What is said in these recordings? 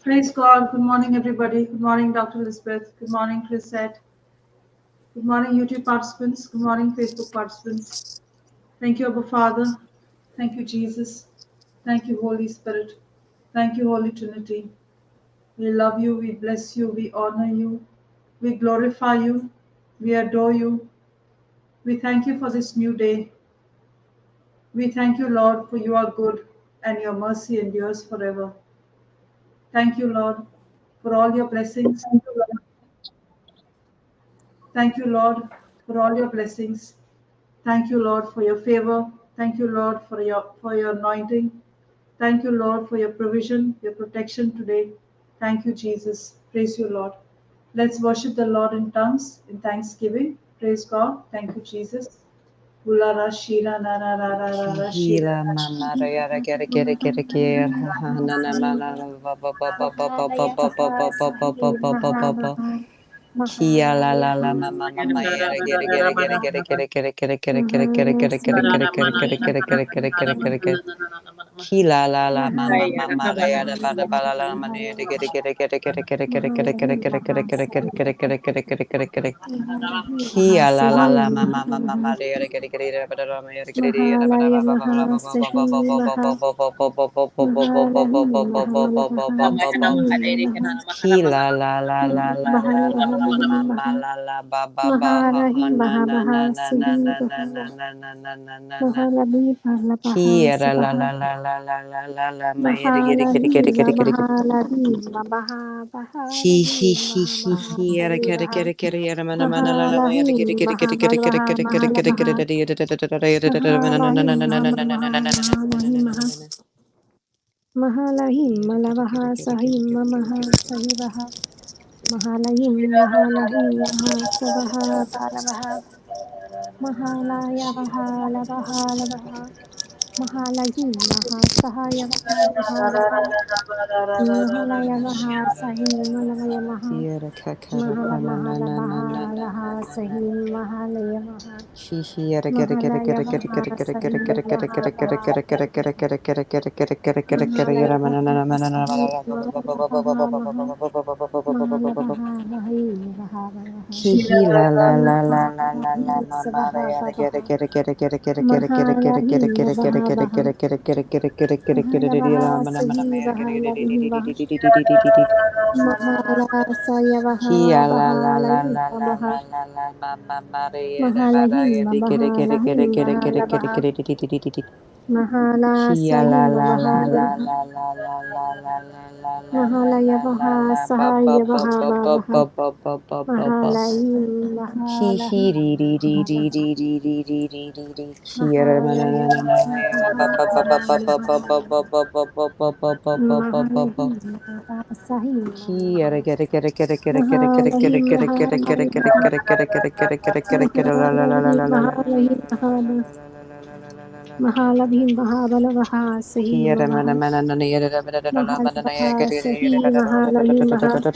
Praise God. Good morning, everybody. Good morning, Dr. Elizabeth. Good morning, Chrisette. Good morning, YouTube participants. Good morning, Facebook participants. Thank you, Abba Father. Thank you, Jesus. Thank you, Holy Spirit. Thank you, Holy Trinity. We love you. We bless you. We honor you. We glorify you. We adore you. We thank you for this new day. We thank you, Lord, for you are good and your mercy endures forever. Thank you, Lord, for all your blessings. Thank you, Lord, for all your blessings. Thank you, Lord, for your favor. Thank you, Lord, for your anointing. Thank you, Lord, for your provision, your protection today. Thank you, Jesus. Praise you, Lord. Let's worship the Lord in tongues, in thanksgiving. Praise God. Thank you, Jesus. Ulara shira na na na na na na shira Hila na mama yara get na na mala ba ba ba ba ba ba ba ba ba ba ba ba ba ba ba ba. Kia la la la mama mama yara get Kila la la mama mama yara ba da ba la la mama yara Kia la la la mama mama mama yara ba da la yara Ki la la la la la la la la mama la la ba ba ba ha ha na na na na na na na na na na na na na na Ki la la la la la la la la la ma yere gere gere gere gere gere Hi yere gere gere gere yere mana mana la la ma yere gere gere gere gere gere gere gere gere gere gere yere mana na na na na na na na na na na Mahalahim malavaha sahim mamaha sahivaha Mahalahim mahalahim mahasavaha paravaha Mahalaya vaha lavaha lavaha Mahalahim mahasahaya vaha lavaha Mahalaya vaha sahim malavaya maha Yere kaka Mahala na na mahala na na vaha na na laha na na na sahim mahalaya vaha Yada get it get it Mahalaya get it get it vaha get it get it get sahim it get it get it maha get it get it vaha get it get it get it get it get it get it get it get it get it Mahalaya get it vaha sahim maha maha Mahalabaha Vahi Vaha He he la la la la la la Mahalahi la mama Sabaha yada get it Babaha get it get it get it get it get it get it get it Mahalahi get it get it get it Baha get it Baha get it get it get it get it get it get it get it get it Mahalabaha la mana Sahi mana Baha get Lahi Baha it Mahala Saya He Baha la Baha la la Lahi la la Baha la la la mama Maria da Mahalahi bada yada get it Baha get it get it Lahi get it Baha get it get Labaha it get it Mahala Kia la Sahi la Baha la la Baha la la la la la la la la la Mahalaya la la Baha la ba ba Sahaya ba Baha ba ba Baha ba ba ba ba ba ba Mahalahi He he Mahalahi di di di di Baha di di di di di di di Kia ra ma na na Mahalaya na na Baha ya ra ba ba ba ba ba ba ba ba Baha ba ba ba ba ba ba ba ba ba ba ba Mahalahi Sahim Kia ra get it get it get it get it get it get it Mahalahi get it get it get Mahalahi it get it get it get it get it get it get it get it get it la la la la Mahalahi la la la la Mahalahi Mahalahi Mahalahi Mahabalaha Sahim Kia mana Maha mana na ya ra ba da da la mana na ya Mahalaha get it Sahim Mahalahi Maha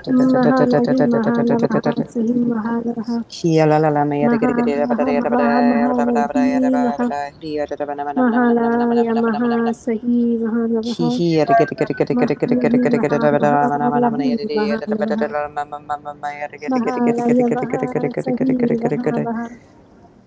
Mahalahi Mahalaha Sahim Mahalaha Kia la la la me ya de gere gere ba da ya da ba da ya ba da ba da ya da Mahalahi ba Maha da ya da ba na mana mana mana mana mana Mahalaya mana mana mana Maha mana Sahi He Mahalaha he ya de gere gere gere gere gere gere Mahalahi gere gere da ba da mana mana mana ya Mahalahi de ya da ba da Mahalaha da la ma ma ma ma ma ya de gere gere gere gere Mahalaya gere gere Maha gere gere gere Sahi gere gere gere Maha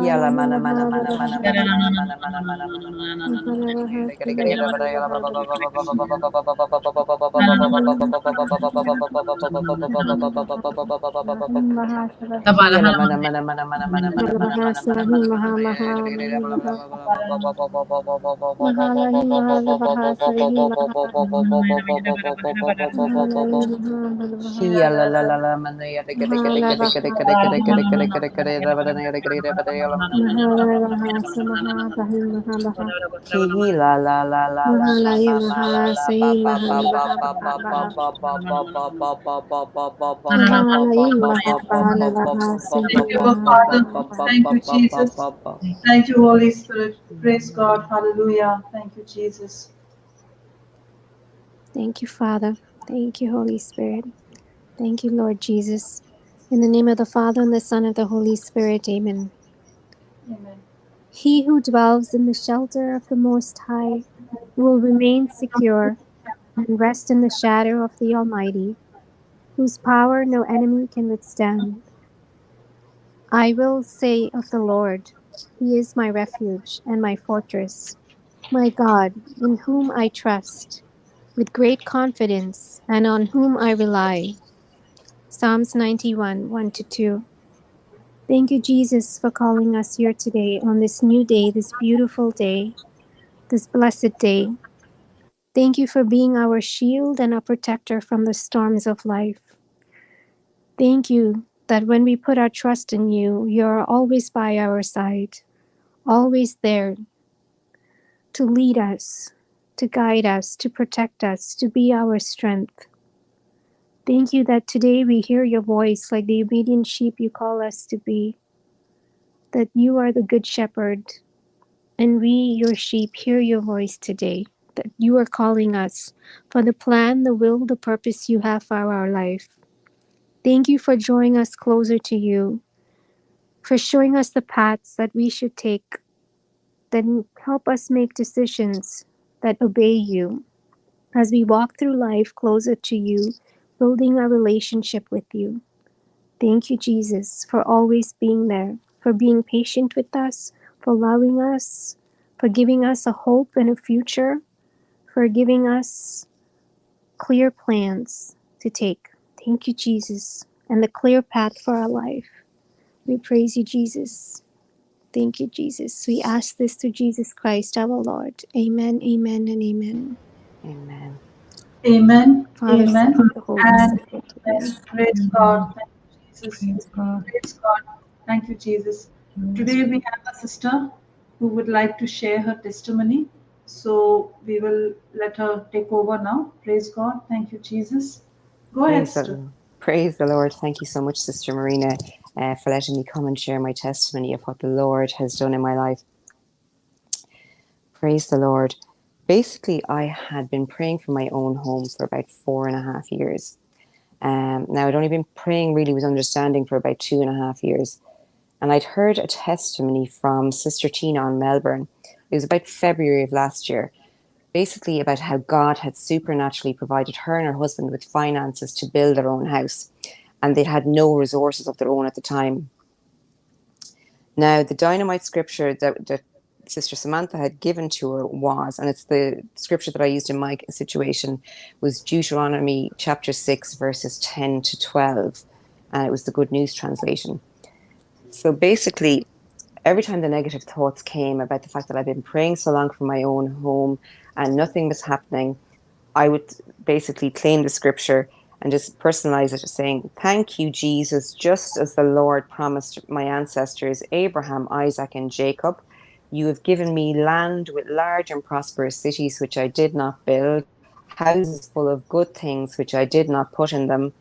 Yala mana mana mana mana mana mana mana mana mana mana Yala mana mana mana mana mana mana mana mana mana Shia la la la Thank you, our Father. Thank you, Jesus. Thank you, Holy Spirit. Praise God. Hallelujah. Thank you, Jesus. Thank you, Father. Thank you, Holy Spirit. Thank you, Lord Jesus. In the name of the Father, and the Son, and the Holy Spirit, amen. Amen. He who dwells in the shelter of the Most High will remain secure and rest in the shadow of the Almighty, whose power no enemy can withstand. I will say of the Lord, He is my refuge and my fortress, my God, in whom I trust, with great confidence, and on whom I rely. Psalms 91, 1-2. Thank you, Jesus, for calling us here today on this new day, this beautiful day, this blessed day. Thank you for being our shield and our protector from the storms of life. Thank you that when we put our trust in you, you're always by our side, always there to lead us, to guide us, to protect us, to be our strength. Thank you that today we hear your voice like the obedient sheep you call us to be, that you are the good shepherd, and we, your sheep, hear your voice today, that you are calling us for the plan, the will, the purpose you have for our life. Thank you for drawing us closer to you, for showing us the paths that we should take, that help us make decisions that obey you as we walk through life closer to you, building our relationship with you. Thank you, Jesus, for always being there, for being patient with us, for loving us, for giving us a hope and a future, for giving us clear plans to take. Thank you, Jesus, and the clear path for our life. We praise you, Jesus. Thank you, Jesus. We ask this through Jesus Christ, our Lord. Amen, amen, and amen. Amen. Amen. Father, Son, Amen. and the Holy And Spirit. amen. Amen. Praise God. Thank you, Jesus. Praise God. Praise God. Thank you, Jesus. Today we have a sister who would like to share her testimony. So we will let her take over now. Praise God. Thank you, Jesus. Go ahead, sister. Praise the Lord. Thank you so much, Sister Marina, for letting me come and share my testimony of what the Lord has done in my life. Praise the Lord. Basically, I had been praying for my own home for about 4.5 years. Now, I'd only been praying really with understanding for about 2.5 years. And I'd heard a testimony from Sister Tina in Melbourne. It was about February of last year, basically about how God had supernaturally provided her and her husband with finances to build their own house. And they had no resources of their own at the time. Now, the dynamite scripture that Sister Samantha had given to her was, and it's the scripture that I used in my situation, was Deuteronomy chapter 6, verses 10-12. And it was the Good News translation. So basically, every time the negative thoughts came about the fact that I've been praying so long for my own home and nothing was happening, I would basically claim the scripture and just personalize it as saying, thank you, Jesus, just as the Lord promised my ancestors, Abraham, Isaac, and Jacob. You have given me land with large and prosperous cities, which I did not build, houses full of good things, which I did not put in them,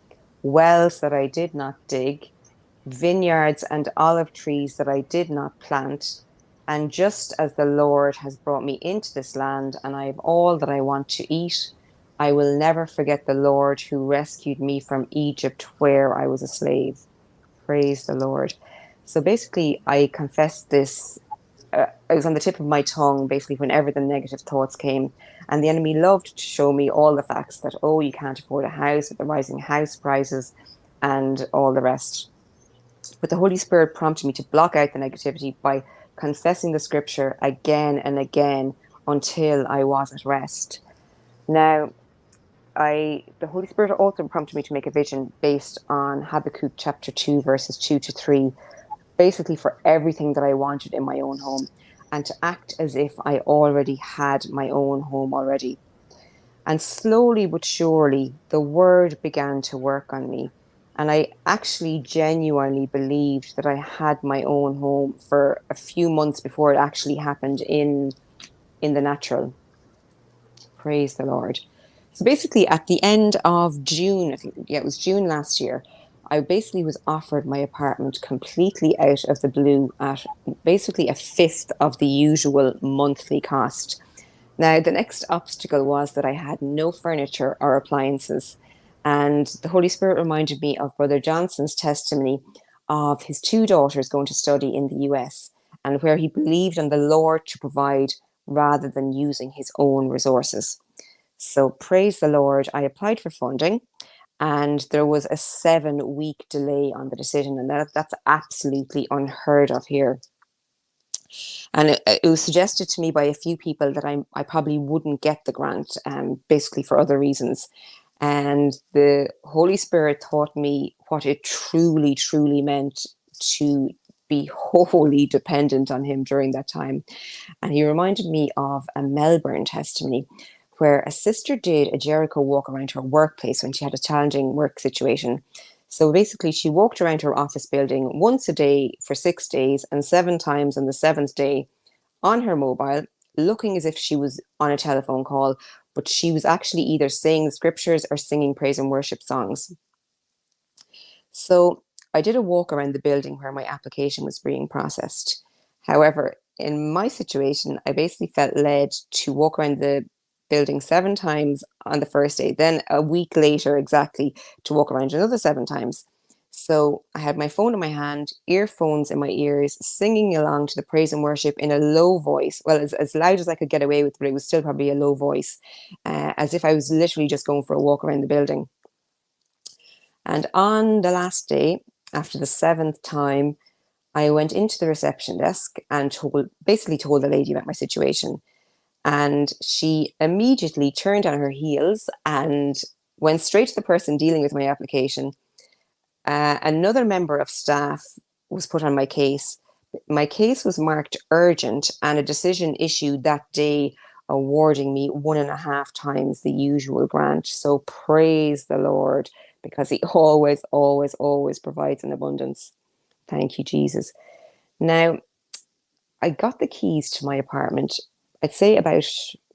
wells that I did not dig, vineyards and olive trees that I did not plant. And just as the Lord has brought me into this land and I have all that I want to eat, I will never forget the Lord who rescued me from Egypt where I was a slave. Praise the Lord. So basically, I confessed this. It was on the tip of my tongue, basically, whenever the negative thoughts came. And the enemy loved to show me all the facts that, oh, you can't afford a house with the rising house prices and all the rest. But the Holy Spirit prompted me to block out the negativity by confessing the scripture again and again until I was at rest. Now, the Holy Spirit also prompted me to make a vision based on Habakkuk chapter 2, verses 2-3, basically for everything that I wanted in my own home, and to act as if I already had my own home already. And slowly but surely, the word began to work on me. And I actually genuinely believed that I had my own home for a few months before it actually happened in the natural. Praise the Lord. So basically, at the end of June, I think, yeah, it was June last year, I basically was offered my apartment completely out of the blue at basically a fifth of the usual monthly cost. Now, the next obstacle was that I had no furniture or appliances. And the Holy Spirit reminded me of Brother Johnson's testimony of his two daughters going to study in the US, and where he believed in the Lord to provide rather than using his own resources. So praise the Lord, I applied for funding, and there was a 7-week delay on the decision, and that's absolutely unheard of here. And it was suggested to me by a few people that I probably wouldn't get the grant, basically for other reasons. And the Holy Spirit taught me what it truly, truly meant to be wholly dependent on Him during that time. And He reminded me of a Melbourne testimony where a sister did a Jericho walk around her workplace when she had a challenging work situation. So basically, she walked around her office building once a day for 6 days, and 7 times on the 7th day on her mobile, looking as if she was on a telephone call, but she was actually either saying scriptures or singing praise and worship songs. So I did a walk around the building where my application was being processed. However, in my situation, I basically felt led to walk around the building 7 times on the first day, then a week later exactly to walk around another 7 times. So I had my phone in my hand, earphones in my ears, singing along to the praise and worship in a low voice. Well, as loud as I could get away with, but it was still probably a low voice, as if I was literally just going for a walk around the building. And on the last day, after the 7th time, I went into the reception desk and basically told the lady about my situation. And she immediately turned on her heels and went straight to the person dealing with my application. Another member of staff was put on my case. My case was marked urgent, and a decision issued that day awarding me 1.5 times the usual grant. So praise the Lord, because He always, always, always provides in abundance. Thank you, Jesus. Now, I got the keys to my apartment, I'd say about,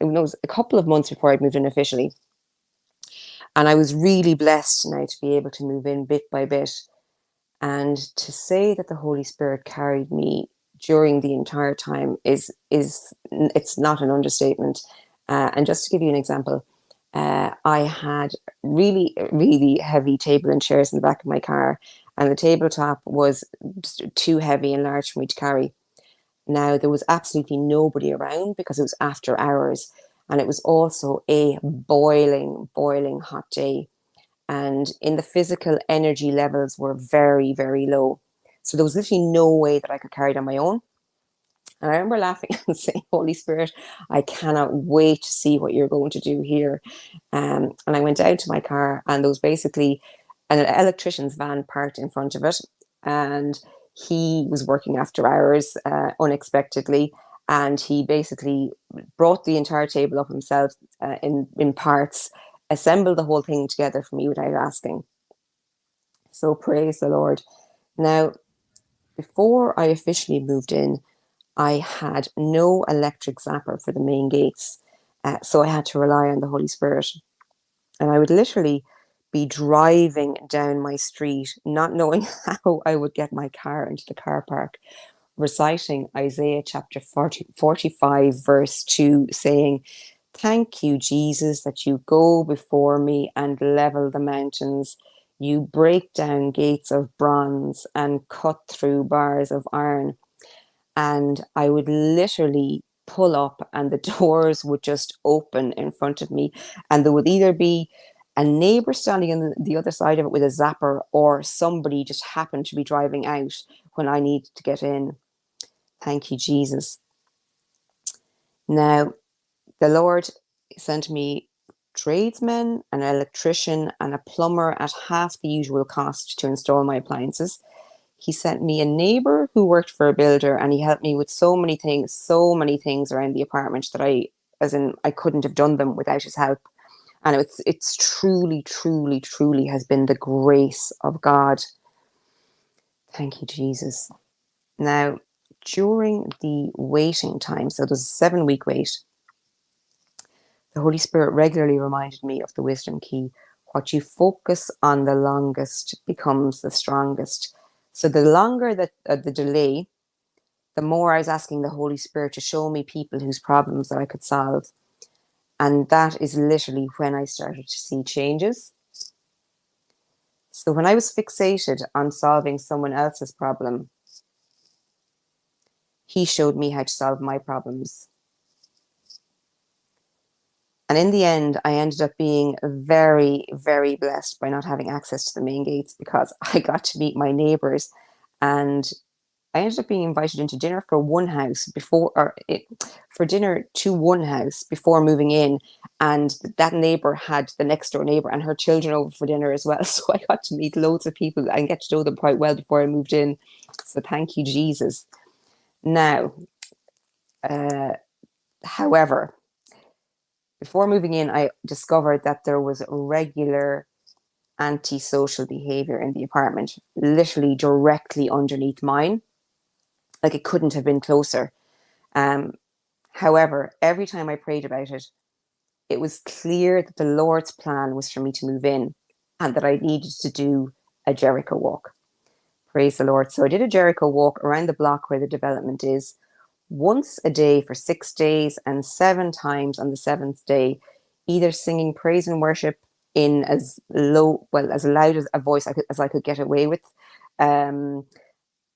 it was a couple of months before I'd moved in officially. And I was really blessed now to be able to move in bit by bit. And to say that the Holy Spirit carried me during the entire time is it's not an understatement. And just to give you an example, I had really, really heavy table and chairs in the back of my car, and the tabletop was just too heavy and large for me to carry. Now, there was absolutely nobody around because it was after hours, and it was also a boiling, boiling hot day. And in the physical, energy levels were very, very low. So there was literally no way that I could carry it on my own. And I remember laughing and saying, Holy Spirit, I cannot wait to see what you're going to do here. And I went out to my car, and there was basically an electrician's van parked in front of it. And he was working after hours unexpectedly. And he basically brought the entire table up himself in parts, assembled the whole thing together for me without asking. So praise the Lord. Now, before I officially moved in, I had no electric zapper for the main gates. So I had to rely on the Holy Spirit. And I would literally be driving down my street, not knowing how I would get my car into the car park, reciting Isaiah chapter 45, verse 2, saying, "Thank you, Jesus, that you go before me and level the mountains. You break down gates of bronze and cut through bars of iron." And I would literally pull up, and the doors would just open in front of me. And there would either be a neighbor standing on the other side of it with a zapper, or somebody just happened to be driving out when I needed to get in. Thank you, Jesus. Now, the Lord sent me tradesmen, an electrician, and a plumber at half the usual cost to install my appliances. He sent me a neighbor who worked for a builder, and he helped me with so many things around the apartment that I couldn't have done them without his help. And it's truly, truly, truly has been the grace of God. Thank you, Jesus. Now, during the waiting time, so there's a 7-week wait, the Holy Spirit regularly reminded me of the wisdom key. What you focus on the longest becomes the strongest. So the longer that the delay, the more I was asking the Holy Spirit to show me people whose problems that I could solve. And that is literally when I started to see changes. So when I was fixated on solving someone else's problem, he showed me how to solve my problems. And in the end, I ended up being very, very blessed by not having access to the main gates, because I got to meet my neighbours, and I ended up being invited into dinner for one house for dinner to one house before moving in. And that neighbour had the next door neighbour and her children over for dinner as well. So I got to meet loads of people and get to know them quite well before I moved in. So thank you, Jesus. Now, however, before moving in, I discovered that there was regular antisocial behaviour in the apartment, literally directly underneath mine. Like, it couldn't have been closer. However, every time I prayed about it, it was clear that the Lord's plan was for me to move in and that I needed to do a Jericho walk. Praise the Lord. So I did a Jericho walk around the block where the development is, once a day for 6 days, and 7 times on the 7th day, either singing praise and worship in as loud as a voice as I could get away with,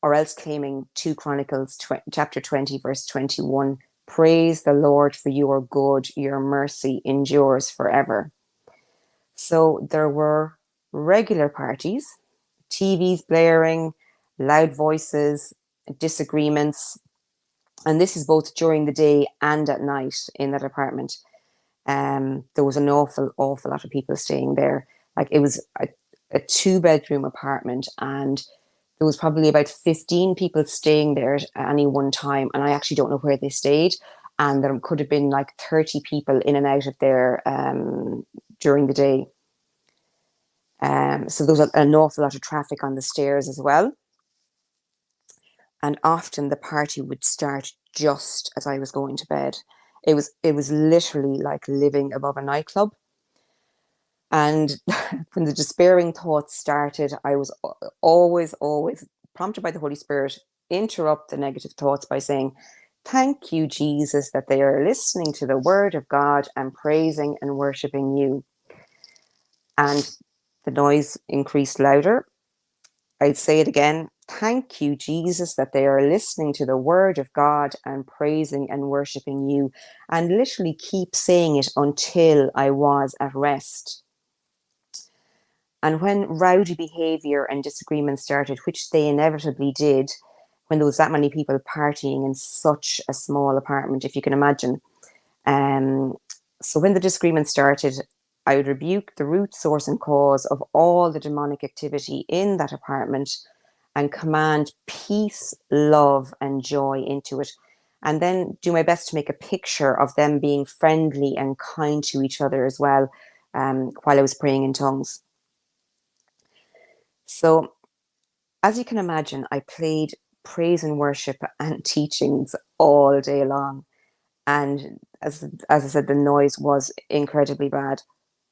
or else claiming 2 Chronicles chapter 20 verse 21, praise the Lord, for you are good, your mercy endures forever. So there were regular parties, TVs blaring, loud voices, disagreements, and this is both during the day and at night in that apartment. There was an awful lot of people staying there. Like, it was a 2-bedroom apartment, and there was probably about 15 people staying there at any one time, and I actually don't know where they stayed. And there could have been like 30 people in and out of there during the day. So there was an awful lot of traffic on the stairs as well. And often the party would start just as I was going to bed. It was literally like living above a nightclub. And when the despairing thoughts started, I was always prompted by the Holy Spirit, interrupt the negative thoughts by saying, thank you, Jesus, that they are listening to the word of God and praising and worshipping you. And the noise increased louder. I'd say it again. Thank you, Jesus, that they are listening to the word of God and praising and worshipping you. And literally keep saying it until I was at rest. And when rowdy behaviour and disagreement started, which they inevitably did, when there was that many people partying in such a small apartment, if you can imagine. So when the disagreement started, I would rebuke the root, source and cause of all the demonic activity in that apartment and command peace, love and joy into it. And then do my best to make a picture of them being friendly and kind to each other as well, while I was praying in tongues. So, as you can imagine, I played praise and worship and teachings all day long. And as I said, the noise was incredibly bad.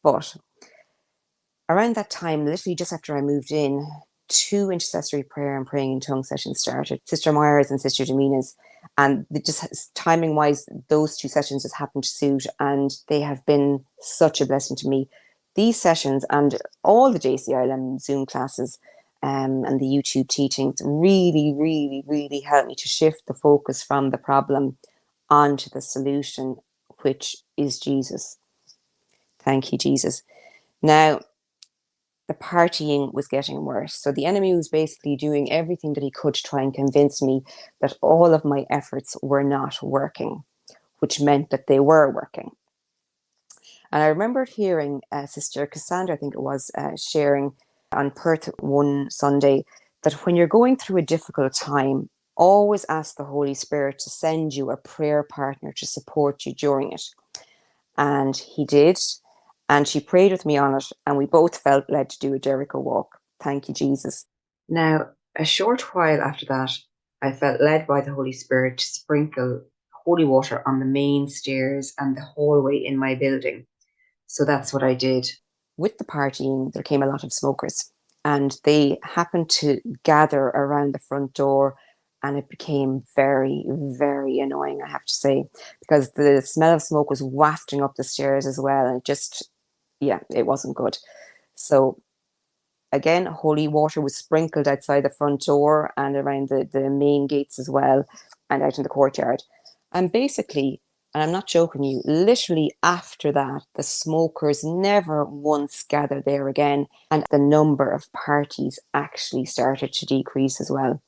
But around that time, literally just after I moved in, 2 intercessory prayer and praying in tongues sessions started. Sister Myers and Sister Domina's. And just timing wise, those 2 sessions just happened to suit. And they have been such a blessing to me. These sessions and all the JCILM Zoom classes and the YouTube teachings really, really, really helped me to shift the focus from the problem onto the solution, which is Jesus. Thank you, Jesus. Now, the partying was getting worse. So the enemy was basically doing everything that he could to try and convince me that all of my efforts were not working, which meant that they were working. And I remembered hearing Sister Cassandra, I think it was, sharing on Perth one Sunday that when you're going through a difficult time, always ask the Holy Spirit to send you a prayer partner to support you during it. And he did. And she prayed with me on it, and we both felt led to do a Jericho walk. Thank you, Jesus. Now, a short while after that, I felt led by the Holy Spirit to sprinkle holy water on the main stairs and the hallway in my building. So that's what I did. With the partying, there came a lot of smokers, and they happened to gather around the front door, and it became very, very annoying, I have to say, because the smell of smoke was wafting up the stairs as well, and it wasn't good. So again, holy water was sprinkled outside the front door and around the main gates as well, and out in the courtyard. And basically, and I'm not joking you, literally after that, the smokers never once gathered there again, and the number of parties actually started to decrease as well.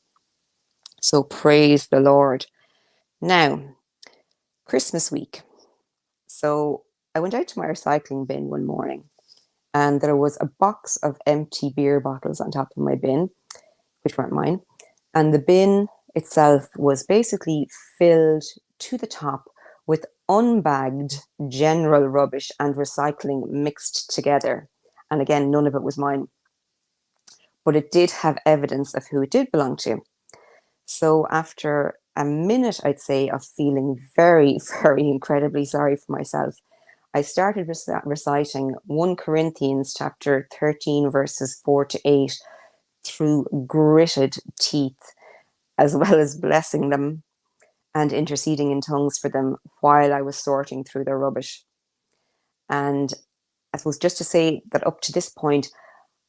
So praise the Lord. Now, Christmas week. So I went out to my recycling bin one morning, and there was a box of empty beer bottles on top of my bin, which weren't mine. And the bin itself was basically filled to the top with unbagged general rubbish and recycling mixed together. And again, none of it was mine. But it did have evidence of who it did belong to. So after a minute, I'd say, of feeling very, very incredibly sorry for myself, I started reciting 1 Corinthians chapter 13, verses 4-8 through gritted teeth, as well as blessing them and interceding in tongues for them while I was sorting through their rubbish. And I suppose just to say that up to this point,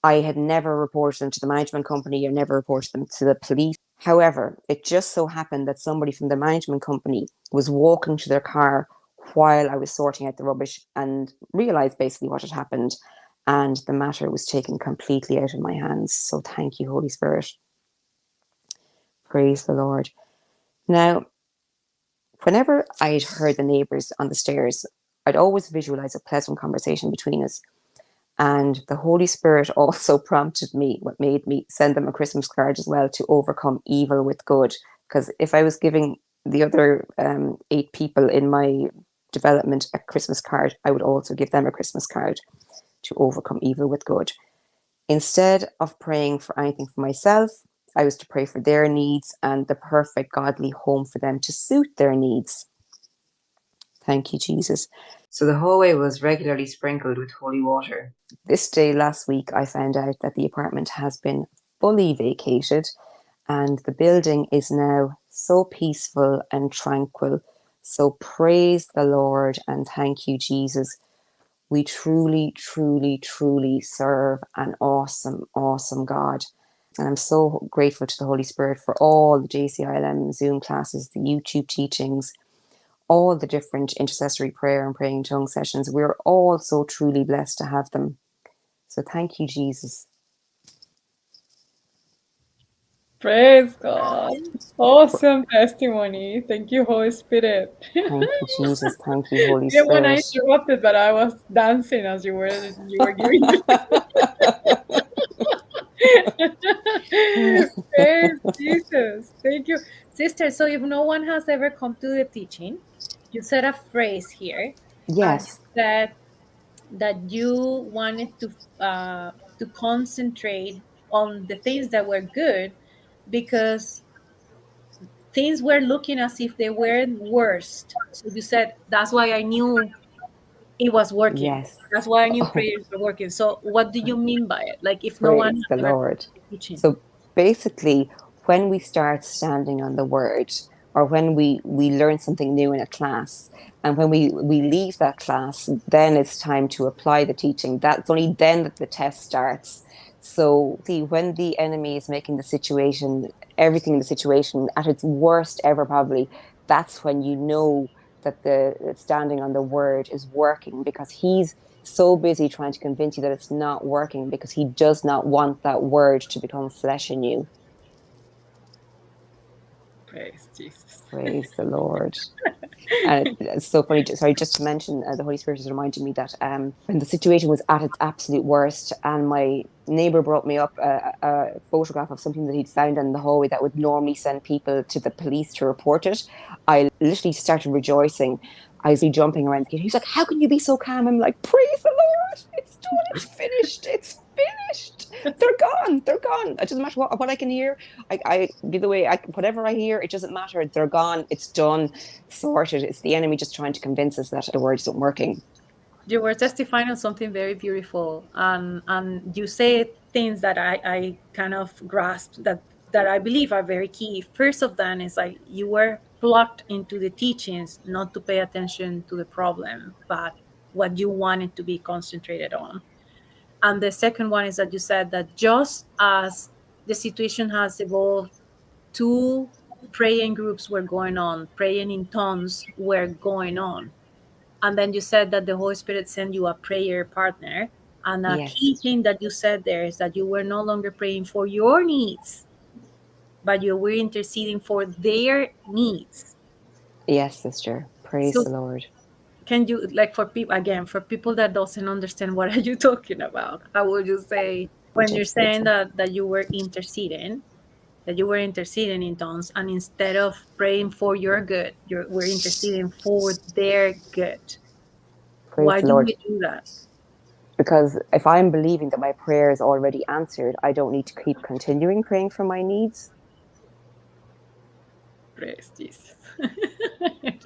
I had never reported them to the management company or never reported them to the police. However, it just so happened that somebody from the management company was walking to their car while I was sorting out the rubbish and realized basically what had happened. And the matter was taken completely out of my hands. So thank you, Holy Spirit. Praise the Lord. Now, whenever I'd heard the neighbours on the stairs, I'd always visualize a pleasant conversation between us. And the Holy Spirit also prompted me, what made me send them a Christmas card as well, to overcome evil with good. Because if I was giving the other 8 people in my development a Christmas card, I would also give them a Christmas card to overcome evil with good. Instead of praying for anything for myself, I was to pray for their needs and the perfect godly home for them to suit their needs. Thank you, Jesus. So the hallway was regularly sprinkled with holy water. This day last week, I found out that the apartment has been fully vacated and the building is now so peaceful and tranquil. So praise the Lord and thank you, Jesus. We truly, truly, truly serve an awesome, awesome God. And I'm so grateful to the Holy Spirit for all the JCILM Zoom classes, the YouTube teachings, all the different intercessory prayer and praying in tongues sessions. We're all so truly blessed to have them. So thank you, Jesus. Praise God. Awesome testimony. Thank you, Holy Spirit. Thank you, Jesus. Thank you, Holy Yeah, when I Spirit. interrupted, but I was dancing as you were giving. Praise Jesus. Thank you. Sister, so if no one has ever come to the teaching, you said a phrase here. Yes. You said that you wanted to concentrate on the things that were good because things were looking as if they were worst. So you said, that's why I knew it was working. Yes. That's why I knew prayers were working. So what do you mean by it? Like if no one Praise the has ever Lord. teaching. So basically, when we start standing on the word, or when we learn something new in a class, and when we leave that class, then it's time to apply the teaching. That's only then that the test starts. So see, when the enemy is making the situation, everything in the situation at its worst ever, probably, that's when you know that the standing on the word is working, because he's so busy trying to convince you that it's not working, because he does not want that word to become flesh in you. Praise Jesus. Praise the Lord. And it's so funny. Sorry, just to mention, the Holy Spirit has reminded me that when the situation was at its absolute worst, and my neighbour brought me up a photograph of something that he'd found in the hallway that would normally send people to the police to report it, I literally started rejoicing. I was jumping around. He was like, "How can you be so calm?" I'm like, "Praise the Lord." done. It's finished. It's finished. They're gone. They're gone. It doesn't matter what I can hear. Whatever I hear, it doesn't matter. They're gone. It's done. Sorted. It's the enemy just trying to convince us that the word isn't working. You were testifying on something very beautiful, and you say things that I kind of grasped that I believe are very key. First of them is like you were plugged into the teachings not to pay attention to the problem, but what you wanted to be concentrated on. And the second one is that you said that just as the situation has evolved, 2 praying groups were going on, praying in tongues were going on. And then you said that the Holy Spirit sent you a prayer partner. And a Yes. key thing that you said there is that you were no longer praying for your needs, but you were interceding for their needs. Yes, sister. Praise So the Lord. can you, like, for people that doesn't understand, what are you talking about? How would you say when you're saying that you were interceding, in tongues, and instead of praying for your good, we're interceding for their good? Praise Why the do Lord. we do that? Because if I'm believing that my prayer is already answered, I don't need to keep continuing praying for my needs. Praise Jesus.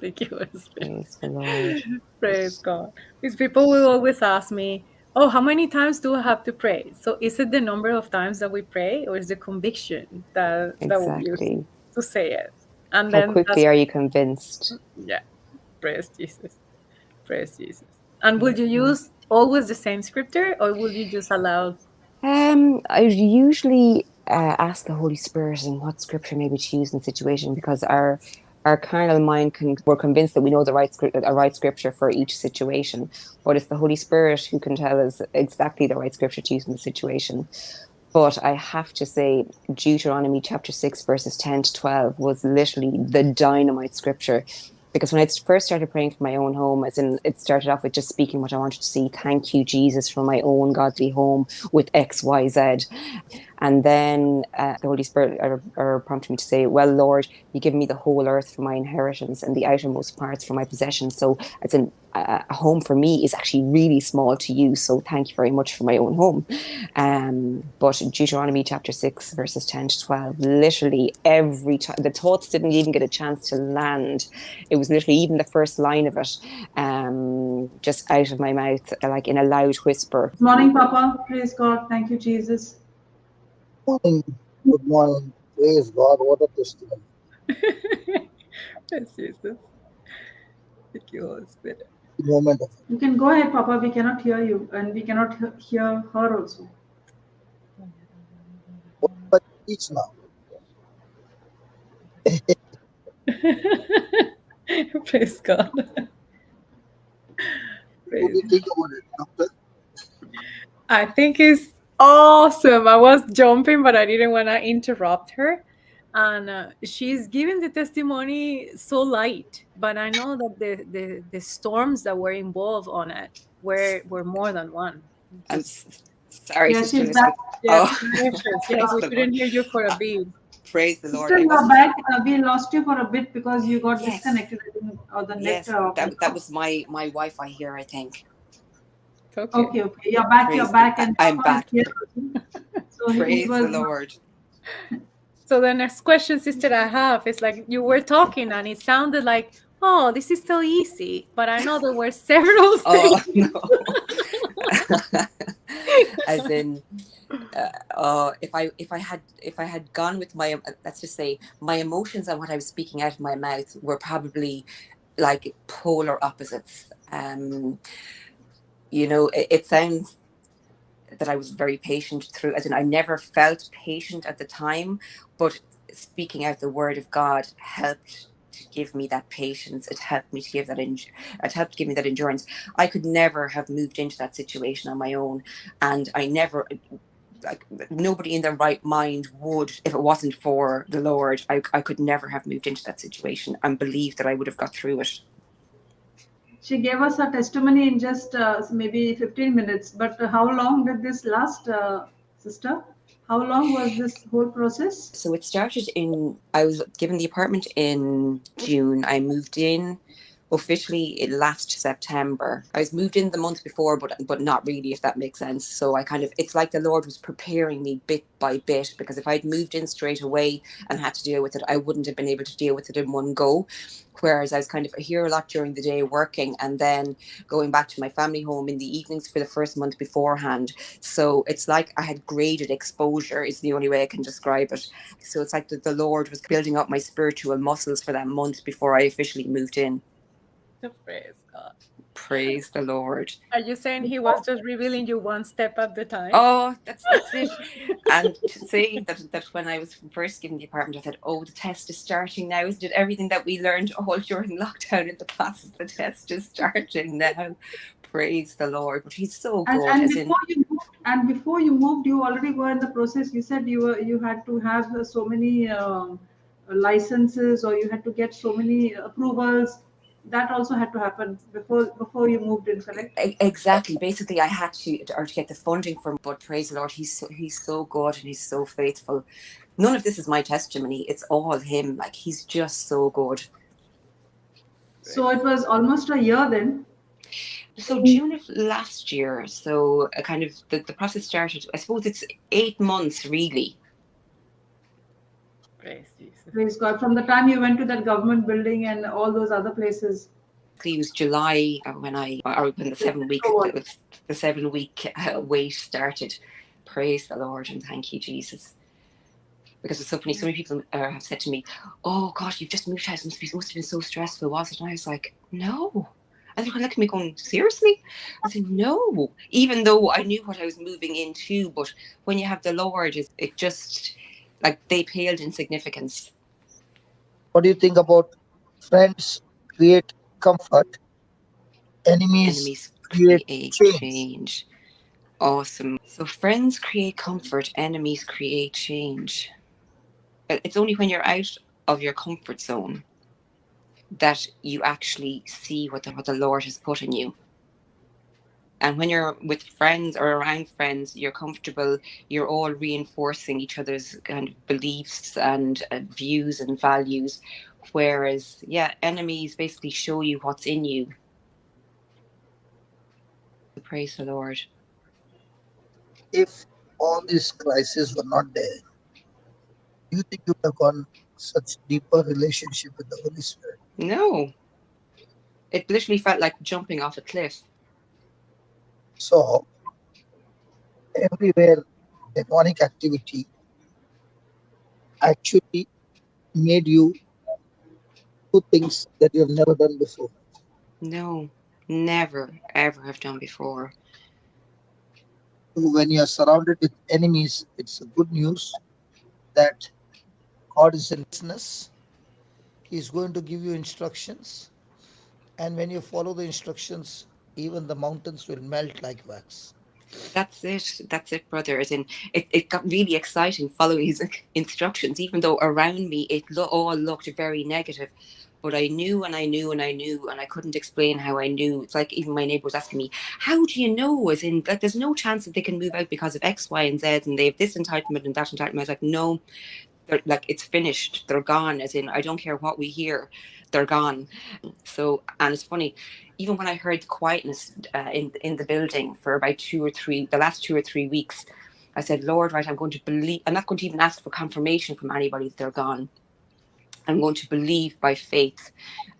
Thank you, Holy Spirit. Praise the Lord. Praise God. These people will always ask me, oh, how many times do I have to pray? So is it the number of times that we pray, or is the conviction that we use Exactly. to say it? And How then quickly are you convinced? yeah, praise Jesus. Praise Jesus. And would you use always the same scripture, or would you just allow? I usually ask the Holy Spirit and what scripture maybe to use in the situation, because our carnal mind we're convinced that we know the right scripture for each situation, but it's the Holy Spirit who can tell us exactly the right scripture to use in the situation. But I have to say, Deuteronomy chapter 6 verses 10 to 12 was literally the dynamite scripture. Because when I first started praying for my own home, as in it started off with just speaking what I wanted to see. Thank you, Jesus, for my own godly home with X, Y, Z. And then the Holy Spirit prompted me to say, well, Lord, you give me the whole earth for my inheritance and the outermost parts for my possession. So as in a home for me is actually really small to you. So thank you very much for my own home. But Deuteronomy chapter 6, verses 10 to 12, literally every time, the thoughts didn't even get a chance to land. It was literally even the first line of it, just out of my mouth, like in a loud whisper. Good morning, Papa. Praise God. Thank you, Jesus. Good morning. Praise God. What a testimony. Praise Jesus. Thank you, Holy Spirit. The moment of You can go ahead, Papa. We cannot hear you, and we cannot hear her also. but each now. Praise God. What do you think about it, Doctor? I think it's awesome. I was jumping, but I didn't want to interrupt her. And she's giving the testimony so light, but I know that the storms that were involved on it were more than one. I'm sorry, Yeah, Sister she's back. Elizabeth. Yes, Oh, precious. Yeah, praise we the couldn't Lord. hear you for a bit. Praise the Lord. Sister, I you are wasn't. back. We lost you for a bit because you got Yes. disconnected. I think, or the Yes, net. that was my Wi-Fi here, I think. Okay. Okay. You're back. You're back, and I'm Papa is back. here. So he Praise was. the Lord. So the next question, sister, I have is like you were talking and it sounded like, oh, this is so easy. But I know there were several Oh things. no. As in, if I had gone with my, let's just say, my emotions and what I was speaking out of my mouth were probably like polar opposites. It sounds that I was very patient through, as in I never felt patient at the time, but speaking out the word of God helped to give me that patience. It helped me to give that it helped give me that endurance. I could never have moved into that situation on my own, and I never, like, nobody in their right mind would, if it wasn't for the Lord. I could never have moved into that situation and believed that I would have got through it. She gave us a testimony in just maybe 15 minutes. But how long did this last, sister? How long was this whole process? So it started I was given the apartment in June. I moved in officially last September. I was moved in the month before, but not really, if that makes sense. So it's like the Lord was preparing me bit by bit, because if I'd moved in straight away and had to deal with it, I wouldn't have been able to deal with it in one go. Whereas I was kind of here a lot during the day working, and then going back to my family home in the evenings for the first month beforehand. So it's like I had graded exposure, is the only way I can describe it. So it's like the Lord was building up my spiritual muscles for that month before I officially moved in. Praise God. Praise the Lord. Are you saying he was just revealing you one step at the time? Oh, that's it. And to say that when I was first given the apartment, I said, oh, the test is starting now. Did everything that we learned all during lockdown in the classes, the test is starting now. Praise the Lord. But he's so good. And before you moved, you already were in the process. You said you had to have so many licenses, or you had to get so many approvals. That also had to happen before you moved in, correct? Exactly. Basically, I had to get the funding from. But praise the Lord, he's so good and he's so faithful. None of this is my testimony; it's all him. Like, he's just so good. So it was almost a year then. So June of last year. So kind of the process started. I suppose it's 8 months really. Praise Jesus. Praise God. From the time you went to that government building and all those other places. It was July when the 7 week wait started. Praise the Lord and thank you, Jesus. Because it's so funny. So many people have said to me, "Oh gosh, you've just moved house. Must have been so stressful, was it?" And I was like, "No." And they were looking at me going, "Seriously?" I said, "No." Even though I knew what I was moving into, but when you have the Lord, it just, like, they paled in significance. What do you think about friends create comfort, enemies create change? Awesome. So friends create comfort, enemies create change. It's only when you're out of your comfort zone that you actually see what the Lord has put in you. And when you're with friends or around friends, you're comfortable, you're all reinforcing each other's kind of beliefs and views and values. Whereas, enemies basically show you what's in you. Praise the Lord. If all these crises were not there, do you think you would have gone such deeper relationship with the Holy Spirit? No. It literally felt like jumping off a cliff. So, everywhere demonic activity actually made you do things that you have never done before. No, never, ever have done before. When you are surrounded with enemies, it's a good news that God is in business. He's going to give you instructions. And when you follow the instructions, even the mountains will melt like wax. That's it, brother. As in, it got really exciting following his instructions, even though around me it all looked very negative. But I knew and I knew and I knew, and I couldn't explain how I knew. It's like even my neighbour was asking me, "How do you know?" As in, that there's no chance that they can move out because of X, Y, and Z, and they have this entitlement and that entitlement. I was like, no, like, it's finished. They're gone. As in, I don't care what we hear, they're gone. So, and it's funny, even when I heard the quietness in the building for about the last 2 or 3 weeks, I said, Lord, right, I'm going to believe. I'm not going to even ask for confirmation from anybody that they're gone. I'm going to believe by faith.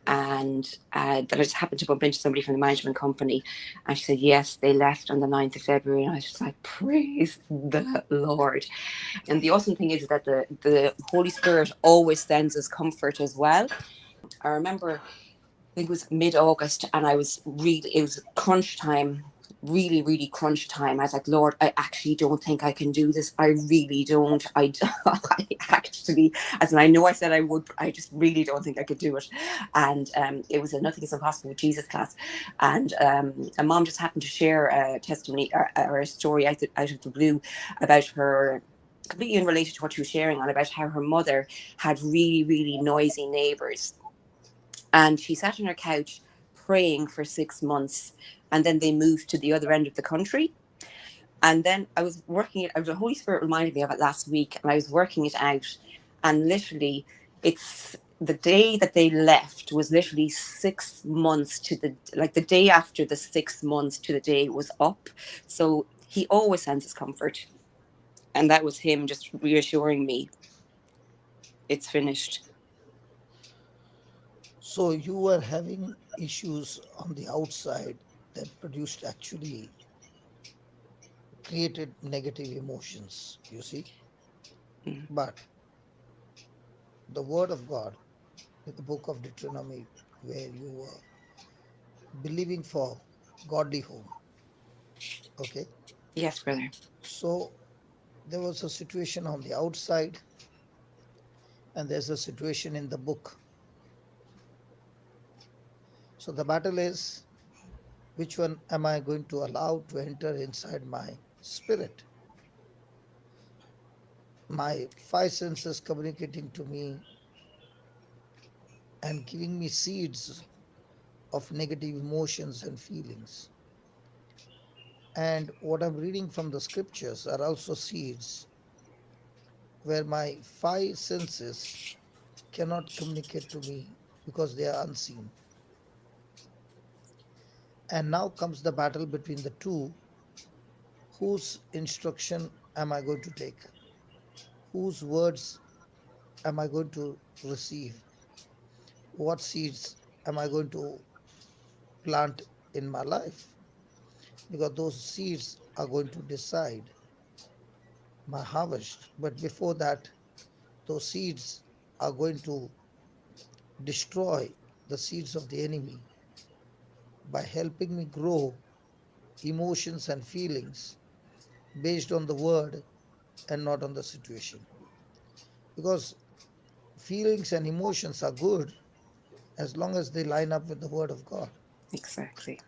And that I just happened to bump into somebody from the management company, and she said, yes, they left on the 9th of February. And I was just like, praise the Lord. And the awesome thing is that the Holy Spirit always sends us comfort as well. I remember, I think it was mid-August, and it was crunch time, really, really crunch time. I was like, Lord, I actually don't think I can do this. I really don't. I actually, as in, I know I said I would, but I just really don't think I could do it. And it was a Nothing is Impossible with Jesus class. And a mom just happened to share a testimony or a story out of the blue about her, completely unrelated to what she was sharing on, about how her mother had really, really noisy neighbours. And she sat on her couch praying for 6 months, and then they moved to the other end of the country. And then I was working it out. The Holy Spirit reminded me of it last week, and I was working it out. And literally, it's the day that they left was literally 6 months to the day after the 6 months to the day it was up. So he always sends his comfort. And that was him just reassuring me it's finished. So you were having issues on the outside that produced actually created negative emotions, you see. But the word of God in the book of Deuteronomy, where you were believing for godly home, okay? Yes, brother. So there was a situation on the outside, and there's a situation in the book. So the battle is, which one am I going to allow to enter inside my spirit? My five senses communicating to me and giving me seeds of negative emotions and feelings. And what I'm reading from the scriptures are also seeds where my five senses cannot communicate to me because they are unseen. And now comes the battle between the two. Whose instruction am I going to take? Whose words am I going to receive? What seeds am I going to plant in my life? Because those seeds are going to decide my harvest. But before that, those seeds are going to destroy the seeds of the enemy by helping me grow emotions and feelings based on the word and not on the situation. Because feelings and emotions are good as long as they line up with the word of God. Exactly.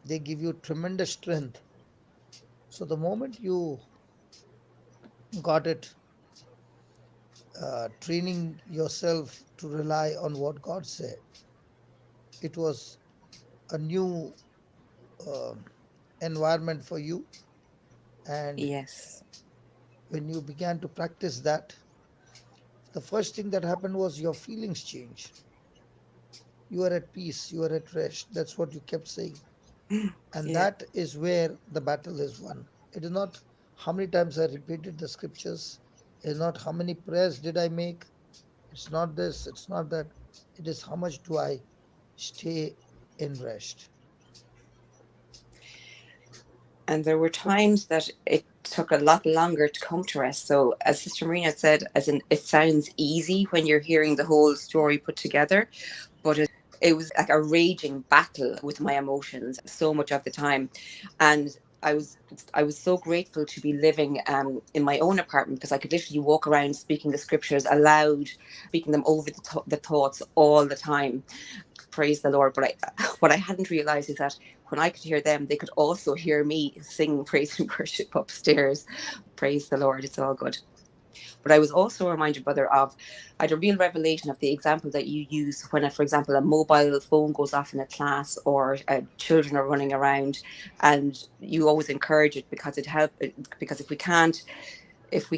They give you tremendous strength. So the moment you got it, training yourself to rely on what God said, it was a new uh, environment for you. And Yes. when you began to practice that, the first thing that happened was your feelings changed. You are at peace, you are at rest. That's what you kept saying. And Yeah. that is where the battle is won. It is not how many times I repeated the scriptures, it is not how many prayers did I make, it's not this, it's not that. It is how much do I stay in rest. And there were times that it took a lot longer to come to rest. So, as Sister Marina said, as in it sounds easy when you're hearing the whole story put together, but it was like a raging battle with my emotions so much of the time. And I was so grateful to be living in my own apartment, because I could literally walk around speaking the scriptures aloud, speaking them over the thoughts all the time. Praise the Lord. But what I hadn't realized is that when I could hear them, they could also hear me sing praise and worship upstairs. Praise the Lord. It's all good. But I was also reminded, brother, I had a real revelation of the example that you use when, for example, a mobile phone goes off in a class, or children are running around, and you always encourage it because it helps. Because if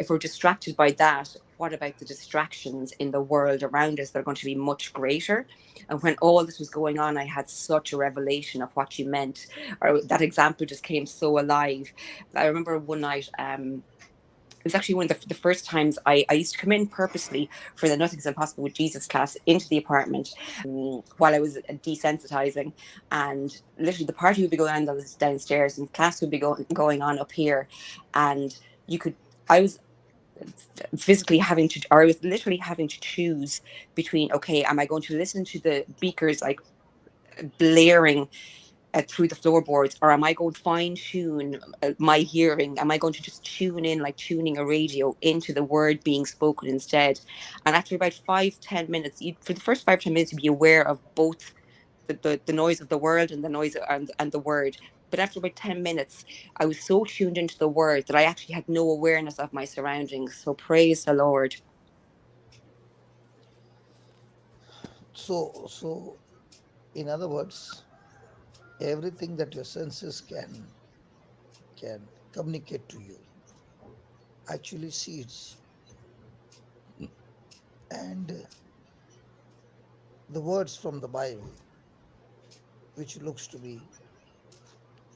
we're distracted by that, what about the distractions in the world around us that are going to be much greater? And when all this was going on, I had such a revelation of what you meant, or that example just came so alive. I remember one night, it was actually one of the first times I used to come in purposely for the Nothing's Impossible with Jesus class into the apartment, while I was desensitizing. And literally the party would be going on downstairs and class would be going on up here. And you could, I was I was literally having to choose between, okay, am I going to listen to the beakers like blaring through the floorboards, or am I going to fine tune my hearing? Am I going to just tune in, like tuning a radio, into the word being spoken instead? And after about 5-10 minutes, for the first 5-10 minutes, you'd be aware of both the noise of the world and the noise and the word. But after about 10 minutes, I was so tuned into the word that I actually had no awareness of my surroundings. So praise the Lord. So in other words, everything that your senses can communicate to you actually seeds. And the words from the Bible, which looks to be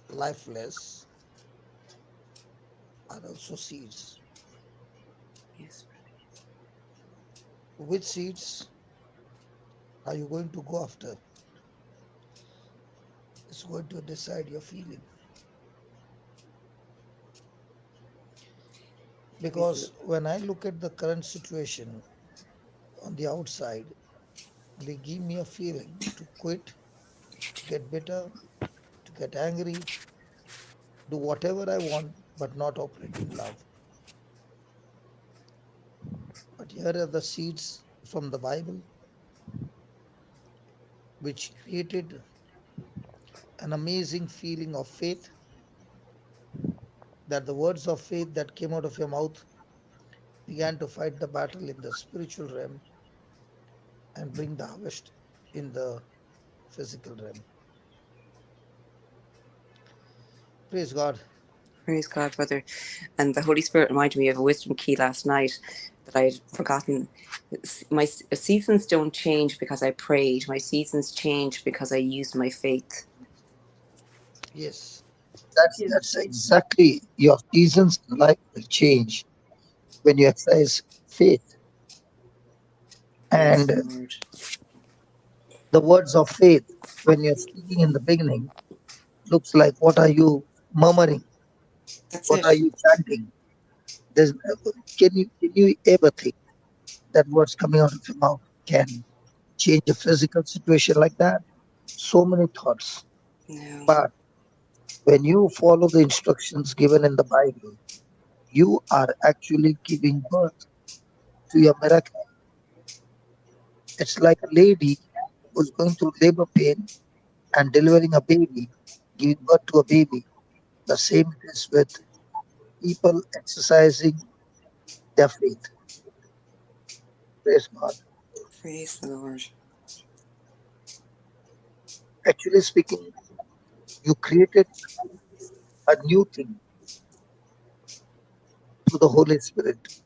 lifeless, are also seeds. Yes. Which seeds are you going to go after? It's going to decide your feeling. Because when I look at the current situation on the outside, they give me a feeling to quit, to get bitter, to get angry, do whatever I want, but not operate in love. But here are the seeds from the Bible, which created an amazing feeling of faith, that the words of faith that came out of your mouth began to fight the battle in the spiritual realm and bring the harvest in the physical realm. Praise God. Praise God, brother. And the Holy Spirit reminded me of a wisdom key last night that I had forgotten. My seasons don't change because I prayed. My seasons change because I used my faith. Yes, that's exactly, your seasons in life will change when you exercise faith. Praise And the Lord. the words of faith, when you're speaking in the beginning, looks like, what are you murmuring? That's What it. are you chanting? There's, can you ever think that words coming out of your mouth can change a physical situation like that? So many thoughts. No. But when you follow the instructions given in the Bible, you are actually giving birth to your miracle. It's like a lady who's going through labor pain and delivering a baby, giving birth to a baby. The same it is with people exercising their faith. Praise God. Praise the Lord. Actually speaking, you created a new thing through the Holy Spirit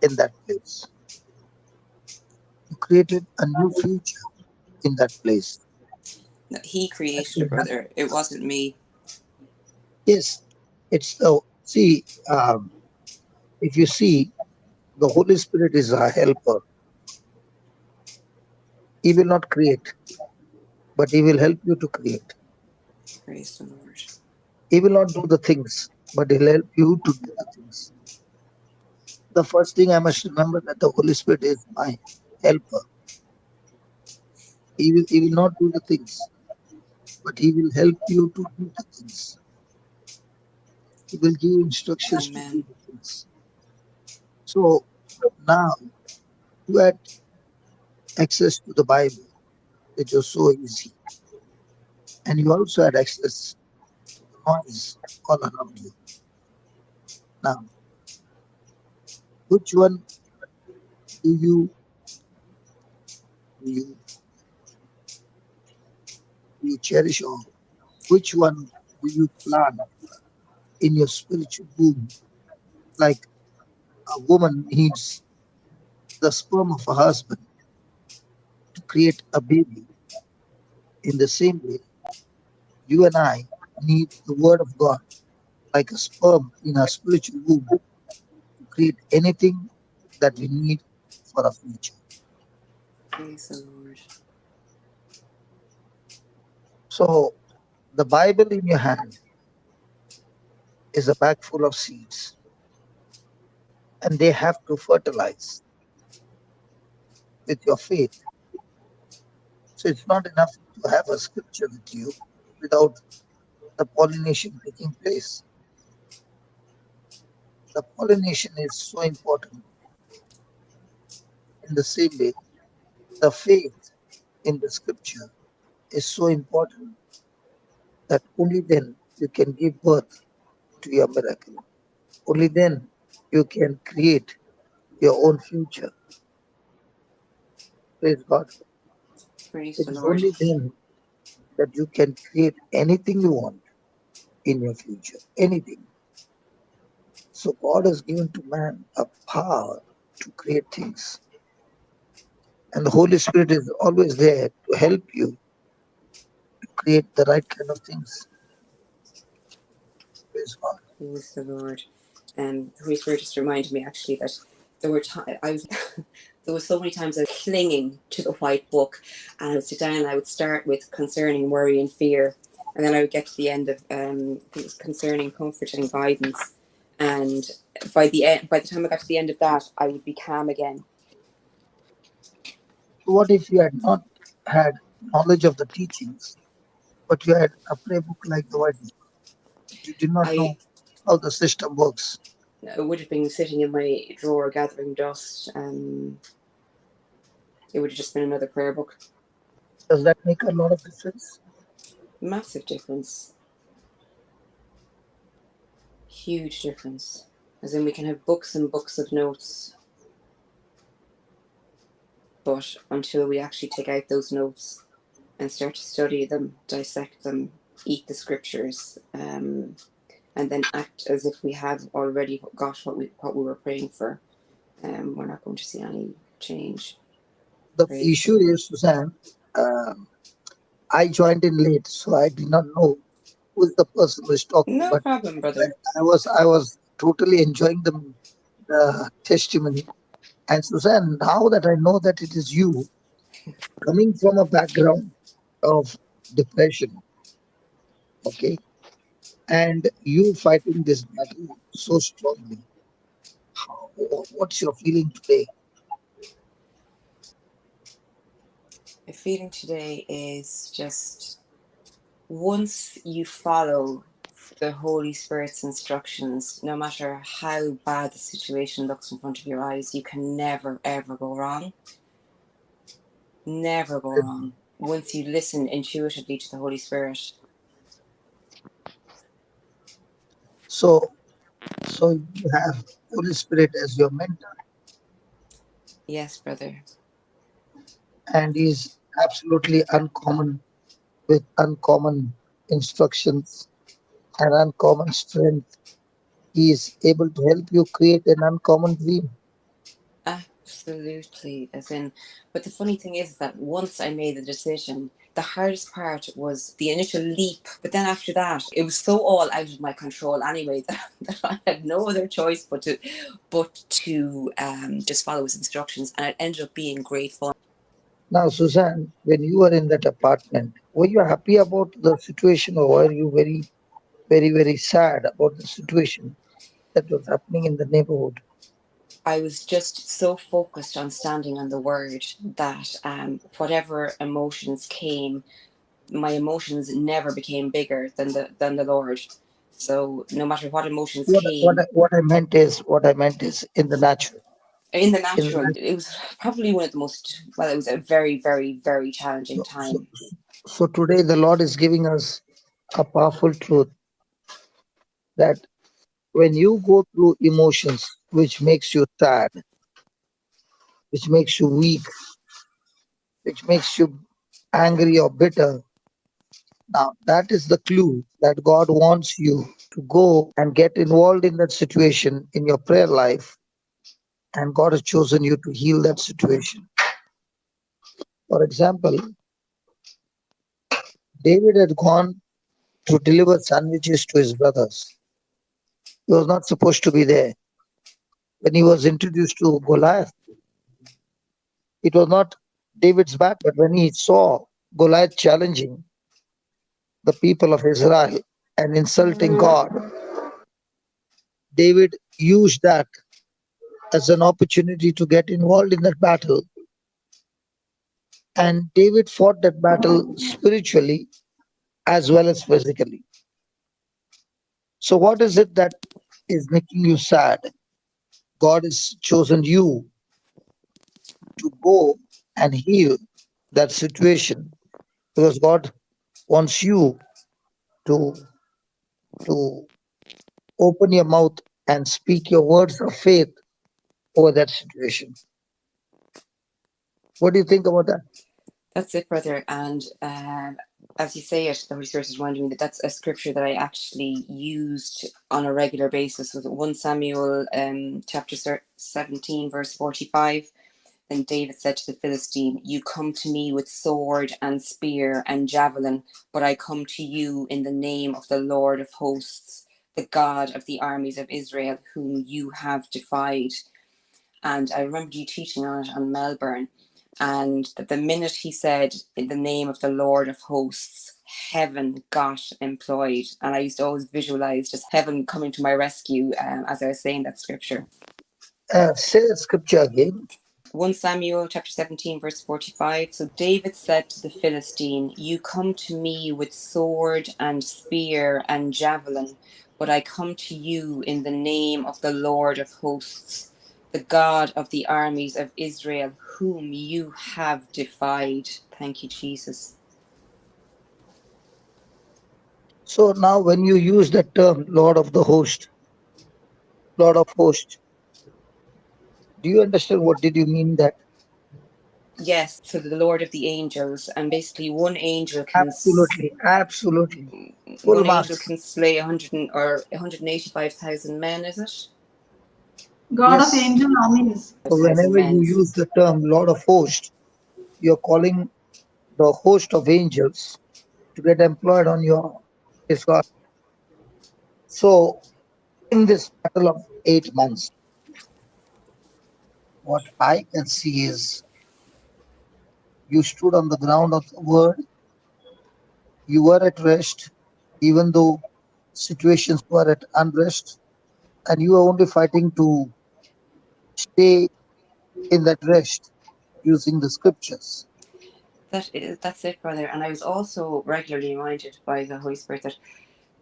in that place. You created a new future in that place. No, He created Actually, it, brother. It wasn't me. yes, it's see, if you see, the Holy Spirit is a helper. He will not create, but He will help you to create. Praise the Lord. He will not do the things, but He'll help you to do the things. The first thing I must remember, that the Holy Spirit is my helper. He will not do the things, but He will help you to do the things. He will give you instructions to do Amen. the things. So now you had access to the Bible, which was so easy. And you also had access to the noise all around you. Now, which one do you do you cherish, or which one do you plant in your spiritual womb? Like a woman needs the sperm of a husband to create a baby. In the same way, you and I need the word of God like a sperm in our spiritual womb to create anything that we need for our future. Praise the Lord. So the Bible in your hand is a bag full of seeds, and they have to fertilize with your faith. So it's not enough to have a scripture with you without the pollination taking place. The pollination is so important. In the same way, the faith in the scripture is so important, that only then you can give birth to your miracle. Only then you can create your own future. Praise God. Praise It the is Lord. only then that you can create anything you want in your future. Anything. So God has given to man a power to create things. And the Holy Spirit is always there to help you to create the right kind of things. Praise God. Praise the Lord. The Holy Spirit just reminded me actually that there were there was so many times I was clinging to the white book, and I would sit down and I would start with concerning worry and fear, and then I would get to the end of concerning comfort and guidance, and by the time I got to the end of that, I would be calm again. What if you had not had knowledge of the teachings, but you had a prayer book like the white book? You did not know how the system works. I would have been sitting in my drawer gathering dust. It would have just been another prayer book. Does that make a lot of difference? Massive difference. Huge difference. As in, we can have books and books of notes, but until we actually take out those notes and start to study them, dissect them, eat the scriptures, and then act as if we have already got what we were praying for, we're not going to see any change. The issue is, Suzanne, I joined in late, so I did not know who the person was talking. No problem, brother. I was totally enjoying the testimony. And Suzanne, now that I know that it is you, coming from a background of depression, okay, and you fighting this battle so strongly, what's your feeling today? My feeling today is just, once you follow the Holy Spirit's instructions, no matter how bad the situation looks in front of your eyes, you can never, ever go wrong. Never go wrong. Once you listen intuitively to the Holy Spirit. So you have Holy Spirit as your mentor. Yes, brother. And he's absolutely uncommon, with uncommon instructions and uncommon strength. He is able to help you create an uncommon dream. Absolutely. But the funny thing is that once I made the decision, the hardest part was the initial leap. But then after that, it was so all out of my control anyway that I had no other choice but to just follow his instructions, and it ended up being great fun. Now, Suzanne, when you were in that apartment, were you happy about the situation, or were you very, very, very sad about the situation that was happening in the neighborhood? I was just so focused on standing on the word that whatever emotions came, my emotions never became bigger than the Lord. So no matter what emotions came. What I meant is in the natural. In the natural, it was probably one of the most, well, it was a very, very, very challenging time. So today the Lord is giving us a powerful truth that when you go through emotions which makes you sad, which makes you weak, which makes you angry or bitter, now that is the clue that God wants you to go and get involved in that situation in your prayer life, and God has chosen you to heal that situation. For example, David had gone to deliver sandwiches to his brothers. He was not supposed to be there. When he was introduced to Goliath, it was not David's back, but when he saw Goliath challenging the people of Israel and insulting God, David used that as an opportunity to get involved in that battle. And David fought that battle spiritually as well as physically. So what is it that is making you sad? God has chosen you to go and heal that situation, because God wants you to open your mouth and speak your words of faith over that situation. What do you think about that? That's it, brother. And as you say it, the Holy Spirit is reminding me that that's a scripture that I actually used on a regular basis. With 1 Samuel chapter 17, verse 45. Then David said to the Philistine, "You come to me with sword and spear and javelin, but I come to you in the name of the Lord of hosts, the God of the armies of Israel, whom you have defied." And I remember you teaching on it on Melbourne. And that the minute he said, "in the name of the Lord of hosts," heaven got employed. And I used to always visualize just heaven coming to my rescue as I was saying that scripture. Say the scripture again. 1 Samuel chapter 17 verse 45. So David said to the Philistine, "You come to me with sword and spear and javelin, but I come to you in the name of the Lord of hosts, the God of the armies of Israel, whom you have defied." Thank you, Jesus. So now when you use that term, Lord of hosts, do you understand what did you mean that? Yes, so the Lord of the angels, and basically one angel can Absolutely. Full one angel marks. can slay 185,000 men, is it? God Yes. of angel armies. So whenever you use the term Lord of hosts, you're calling the host of angels to get employed on your his God. So in this battle of 8 months, what I can see is you stood on the ground of the word, you were at rest, even though situations were at unrest, and you were only fighting to stay in that rest using the scriptures. That's it, brother. And I was also regularly reminded by the Holy Spirit that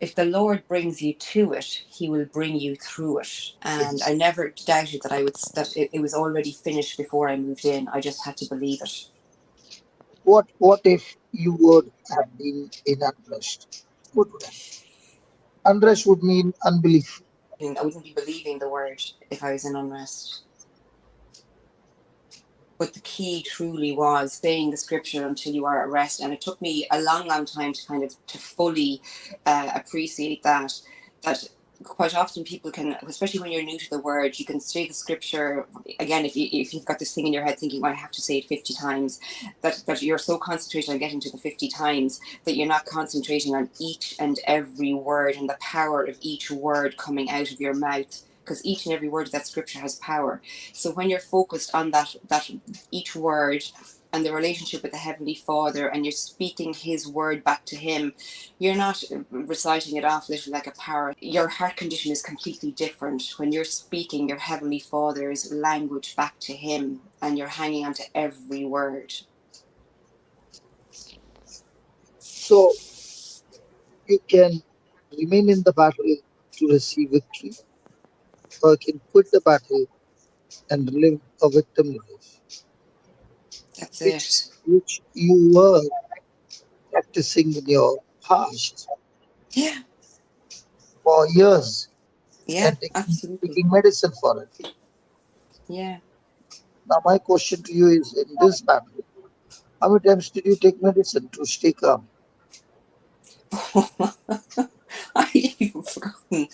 if the Lord brings you to it, He will bring you through it. And I never doubted that it was already finished before I moved in. I just had to believe it. What if you would have been in unrest? What would happen? Unrest would mean unbelief. I wouldn't be believing the word if I was in unrest. But the key truly was saying the scripture until you are at rest. And it took me a long, long time to fully appreciate that quite often people can, especially when you're new to the word, you can say the scripture again if you've got this thing in your head thinking, well, I have to say it 50 times, that you're so concentrated on getting to the 50 times that you're not concentrating on each and every word and the power of each word coming out of your mouth, because each and every word of that scripture has power. So when you're focused on that each word and the relationship with the Heavenly Father, and you're speaking His word back to Him, you're not reciting it off literally like a parrot. Your heart condition is completely different when you're speaking your Heavenly Father's language back to Him, and you're hanging on to every word. So you can remain in the battle to receive victory, or you can quit the battle and live a victim life. That's it. Which you were practicing in your past for years and Absolutely. taking medicine for it. Now my question to you is, in this battle, how many times did you take medicine to stay calm? I've even forgotten.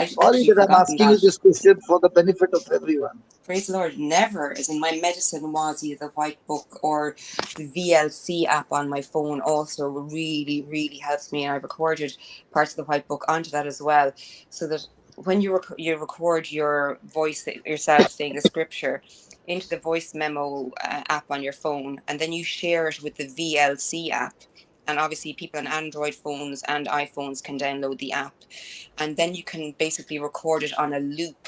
Sorry that I'm asking you this question for the benefit of everyone. Praise the Lord. Never, as in my medicine was either the white book or the VLC app on my phone also really, really helps me. And I've recorded parts of the white book onto that as well, so that when you record your voice yourself saying the scripture into the voice memo app on your phone, and then you share it with the VLC app. And obviously people on Android phones and iPhones can download the app, and then you can basically record it on a loop.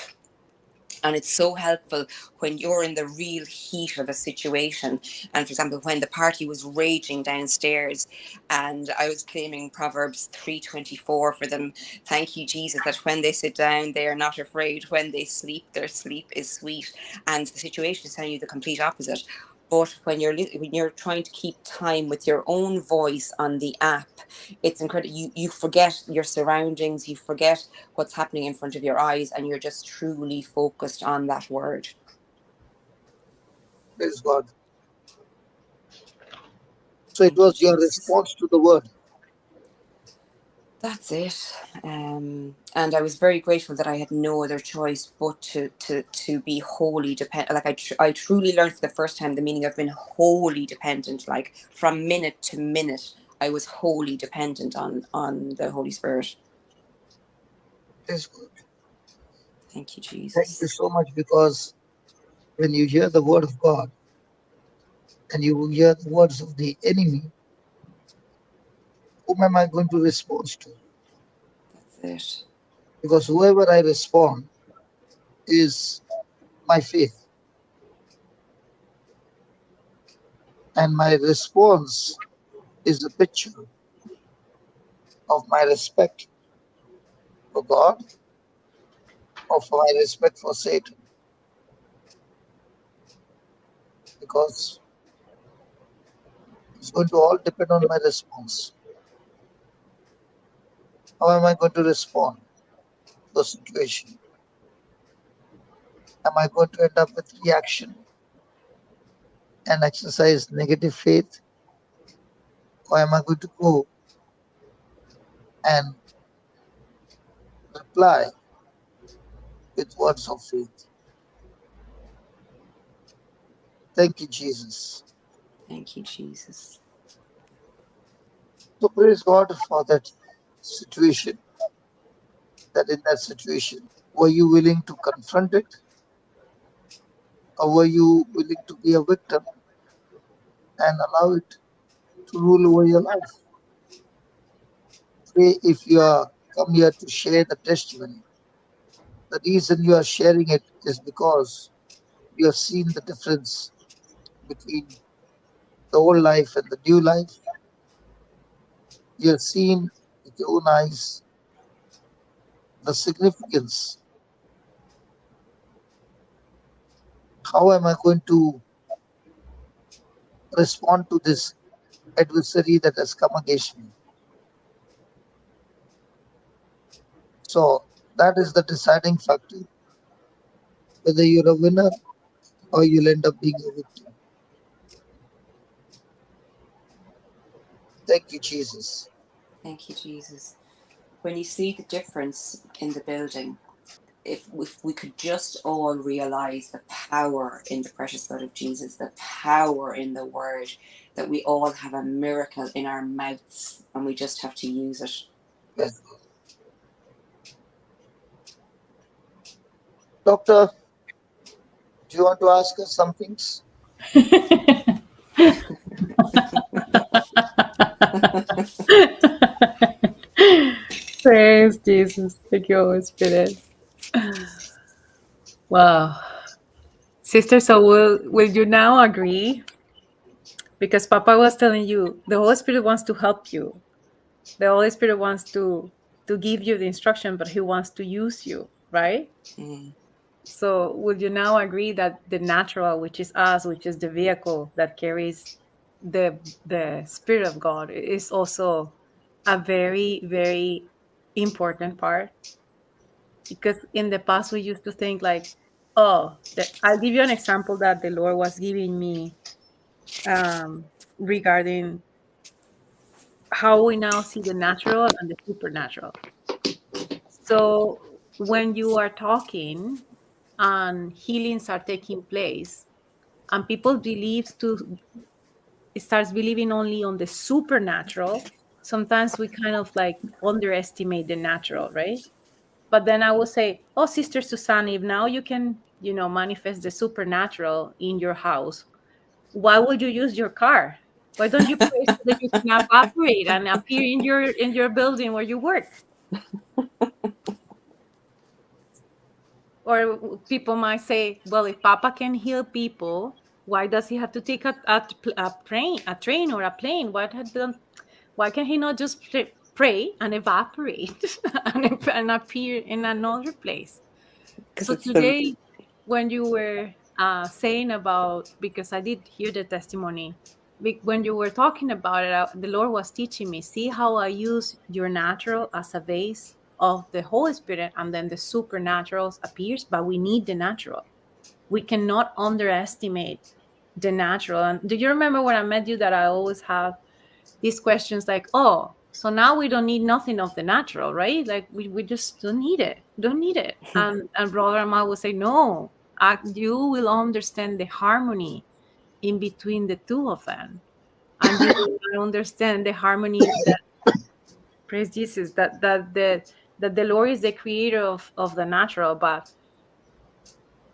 And it's so helpful when you're in the real heat of a situation. And for example, when the party was raging downstairs and I was claiming Proverbs 3:24 for them, thank you, Jesus, that when they sit down, they are not afraid. When they sleep, their sleep is sweet. And the situation is telling you the complete opposite. But when you're trying to keep time with your own voice on the app, it's incredible. You forget your surroundings, you forget what's happening in front of your eyes, and you're just truly focused on that word. Praise God. So it was your response to the word. That's it. And I was very grateful that I had no other choice but to be wholly dependent. Like I truly learned for the first time the meaning of being wholly dependent. Like from minute to minute, I was wholly dependent on the Holy Spirit. It's good. Thank you, Thank you Jesus. so much, because when you hear the word of God and you hear the words of the enemy, whom am I going to respond to? That's it. Because whoever I respond is my faith. And my response is a picture of my respect for God or for my respect for Satan. Because it's going to all depend on my response. How am I going to respond to the situation? Am I going to end up with reaction and exercise negative faith? Or am I going to go and reply with words of faith? Thank you, Jesus. Thank you, Jesus. So praise God for that situation. That in that situation, were you willing to confront it, or were you willing to be a victim and allow it to rule over your life? Pray if you are come here to share the testimony. The reason you are sharing it is because you have seen the difference between the old life and the new life. You have seen with your own eyes the significance. How am I going to respond to this adversary that has come against me? So that is the deciding factor, whether you're a winner or you'll end up being a victim. Thank you, Jesus. Thank you, Jesus. When you see the difference in the building, if we could just all realize the power in the precious blood of Jesus, the power in the word, that we all have a miracle in our mouths and we just have to use it. Yes. Doctor, do you want to ask us some things? Praise Jesus. Thank you, Holy Spirit. Wow. Sister, so will you now agree? Because Papa was telling you the Holy Spirit wants to help you. The Holy Spirit wants to give you the instruction, but he wants to use you, right? Mm. So would you now agree that the natural, which is us, which is the vehicle that carries the Spirit of God, is also a very, very important part? Because in the past we used to think like, oh, I'll give you an example that the Lord was giving me regarding how we now see the natural and the supernatural. So when you are talking and healings are taking place, and people starts believing only on the supernatural, sometimes we kind of like underestimate the natural, right? But then I will say, oh, Sister Susanna, if now you can, manifest the supernatural in your house, why would you use your car? Why don't you pray so that you can evaporate and appear in your building where you work? Or people might say, well, if Papa can heal people, why does he have to take a train or a plane? Why can he not just pray and evaporate and appear in another place? Because So it's the today, when you were saying about, because I did hear the testimony, when you were talking about it, the Lord was teaching me, see how I use your natural as a base of the Holy Spirit, and then the supernatural appears, but we need the natural. We cannot underestimate the natural. And do you remember when I met you that I always have these questions like, oh, So now we don't need nothing of the natural, right? Like we just don't need it. And Brother Amal will say, no, you will understand the harmony in between the two of them. And you will understand the harmony that, praise Jesus, that the Lord is the creator of the natural, but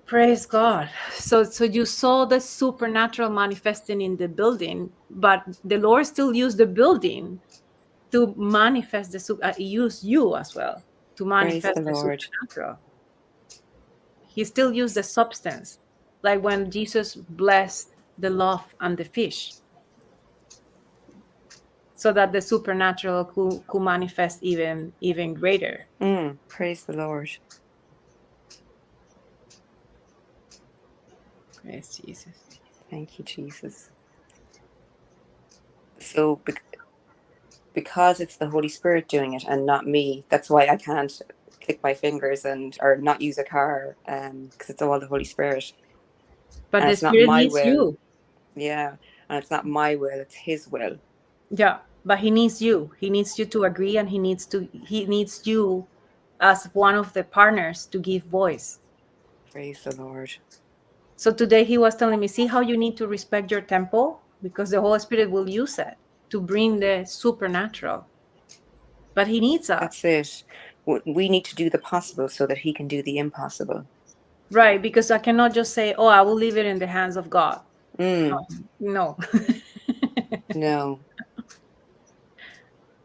praise God. So you saw the supernatural manifesting in the building, but the Lord still used the building to manifest use you as well to Praise manifest the the Lord. supernatural. He still used the substance, like when Jesus blessed the loaf and the fish, so that the supernatural could manifest even greater. Praise the Lord. Praise Jesus. Thank you, Jesus. So because it's the Holy Spirit doing it and not me, that's why I can't click my fingers or not use a car, because it's all the Holy Spirit. But And the it's not Spirit my needs will. you. Yeah, and it's not my will, it's his will. Yeah, but he needs you. He needs you to agree, and he needs you as one of the partners to give voice. Praise the Lord. So today he was telling me, see how you need to respect your temple, because the Holy Spirit will use it to bring the supernatural. But he needs us. That's it. We need to do the possible so that he can do the impossible. Right, because I cannot just say, oh, I will leave it in the hands of God. No. No.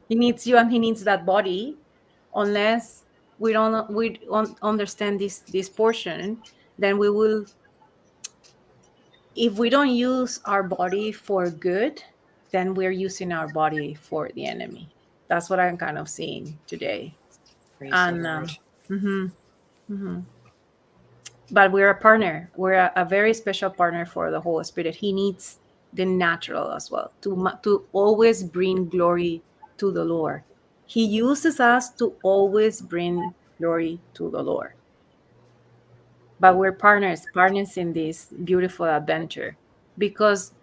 He needs you, and he needs that body. Unless we don't understand this portion, then we will, if we don't use our body for good, then we're using our body for the enemy. That's what I'm kind of seeing today. Praise And the Lord. but we're a partner. We're a very special partner for the Holy Spirit. He needs the natural as well to always bring glory to the Lord. He uses us to always bring glory to the Lord. But we're partners in this beautiful adventure. Because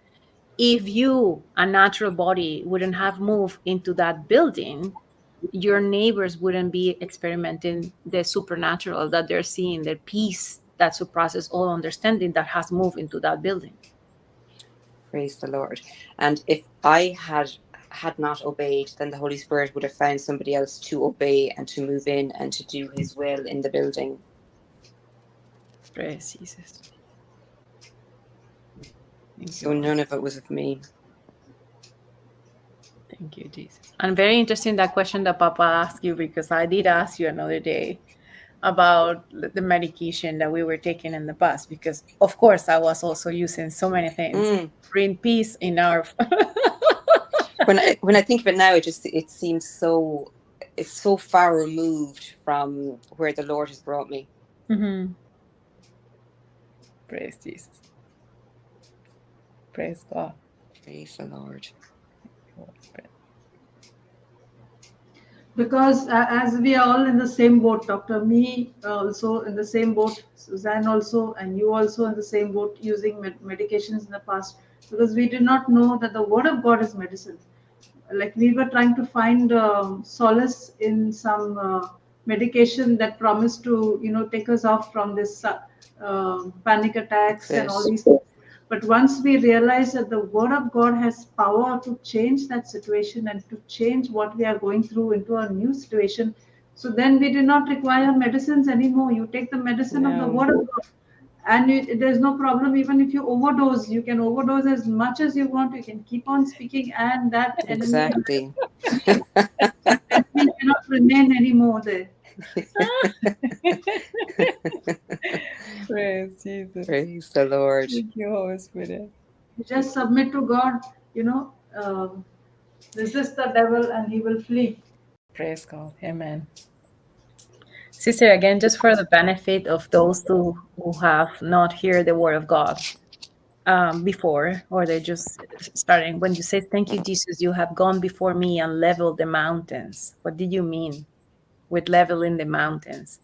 if you, a natural body, wouldn't have moved into that building, your neighbors wouldn't be experimenting the supernatural that they're seeing, the peace that surpasses all understanding that has moved into that building. Praise the Lord. And if I had not obeyed, then the Holy Spirit would have found somebody else to obey and to move in and to do his will in the building. Praise Jesus. So none of it was of me. Thank you, Jesus. And very interesting that question that Papa asked you, because I did ask you another day about the medication that we were taking in the past, because of course I was also using so many things to bring peace in our when I think of it now, it seems it's so far removed from where the Lord has brought me. Praise Jesus. Praise God. Praise the Lord. Because as we are all in the same boat, Dr. Me also in the same boat, Suzanne also, and you also in the same boat, using medications in the past, because we did not know that the Word of God is medicine. Like we were trying to find solace in some medication that promised to, take us off from this panic attacks and all these things. But once we realize that the Word of God has power to change that situation and to change what we are going through into a new situation, so then we do not require medicines anymore. You take the medicine of the Word of God, and there's no problem. Even if you overdose, you can overdose as much as you want. You can keep on speaking, and that exactly. enemy cannot remain anymore there. Praise Jesus. Praise the Lord. Thank you, Holy Spirit. You just submit to God, resist the devil and he will flee. Praise God. Amen. Sister, again, just for the benefit of those who have not heard the word of God before, or they're just starting, when you say, thank you, Jesus, you have gone before me and leveled the mountains. What did you mean with leveling the mountains?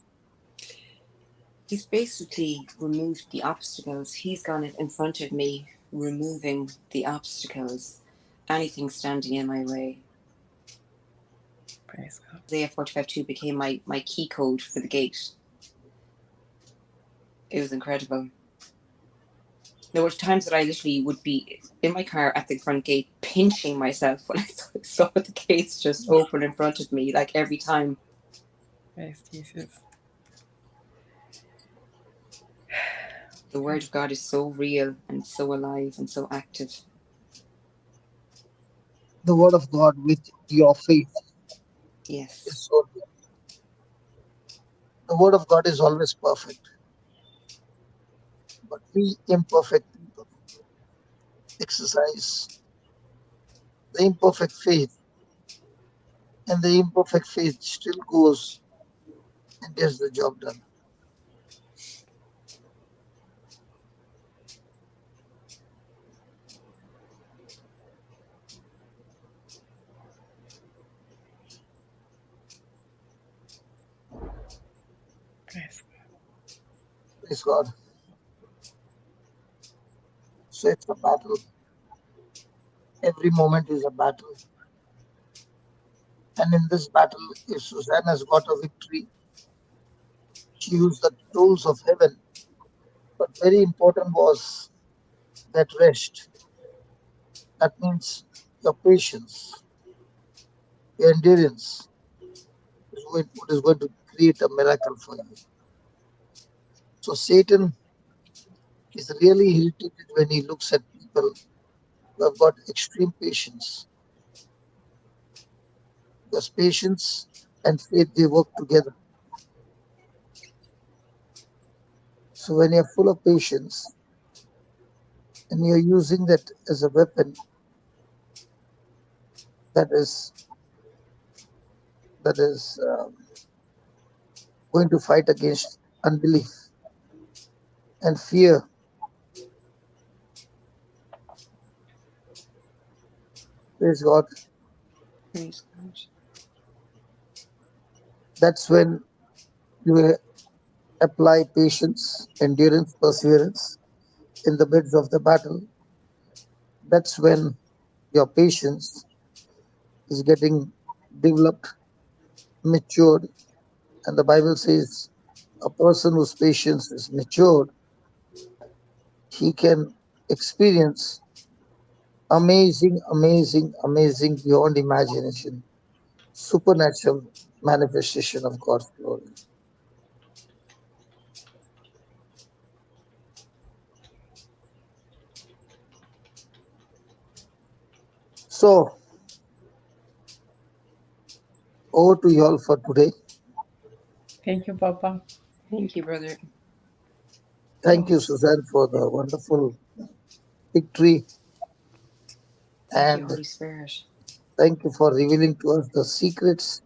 He's basically removed the obstacles. He's gone in front of me, removing the obstacles, anything standing in my way. Praise God. Isaiah 45:2 became my key code for the gate. It was incredible. There were times that I literally would be in my car at the front gate pinching myself when I saw the gates just open in front of me, like every time. Praise Jesus. The Word of God is so real and so alive and so active. The Word of God with your faith Yes. is so real. The Word of God is always perfect. But we imperfect people exercise the imperfect faith, and the imperfect faith still goes and gets the job done. Praise God. So it's a battle. Every moment is a battle. And in this battle, if Suzanne has got a victory, she used the tools of heaven. But very important was that rest. That means your patience, your endurance is what is going to create a miracle for you. So Satan is really irritated when he looks at people who have got extreme patience. Because patience and faith, they work together. So when you're full of patience and you're using that as a weapon, that is going to fight against unbelief and fear. Praise God. Praise God. That's when you apply patience, endurance, perseverance in the midst of the battle. That's when your patience is getting developed, matured. And the Bible says a person whose patience is matured, he can experience amazing beyond imagination, supernatural manifestation of God's glory. So, over to you all for today. Thank you, Papa. Thank you, brother. Thank you, Suzanne, for the wonderful victory. Thank you, And Holy Spirit. thank you for revealing to us the secrets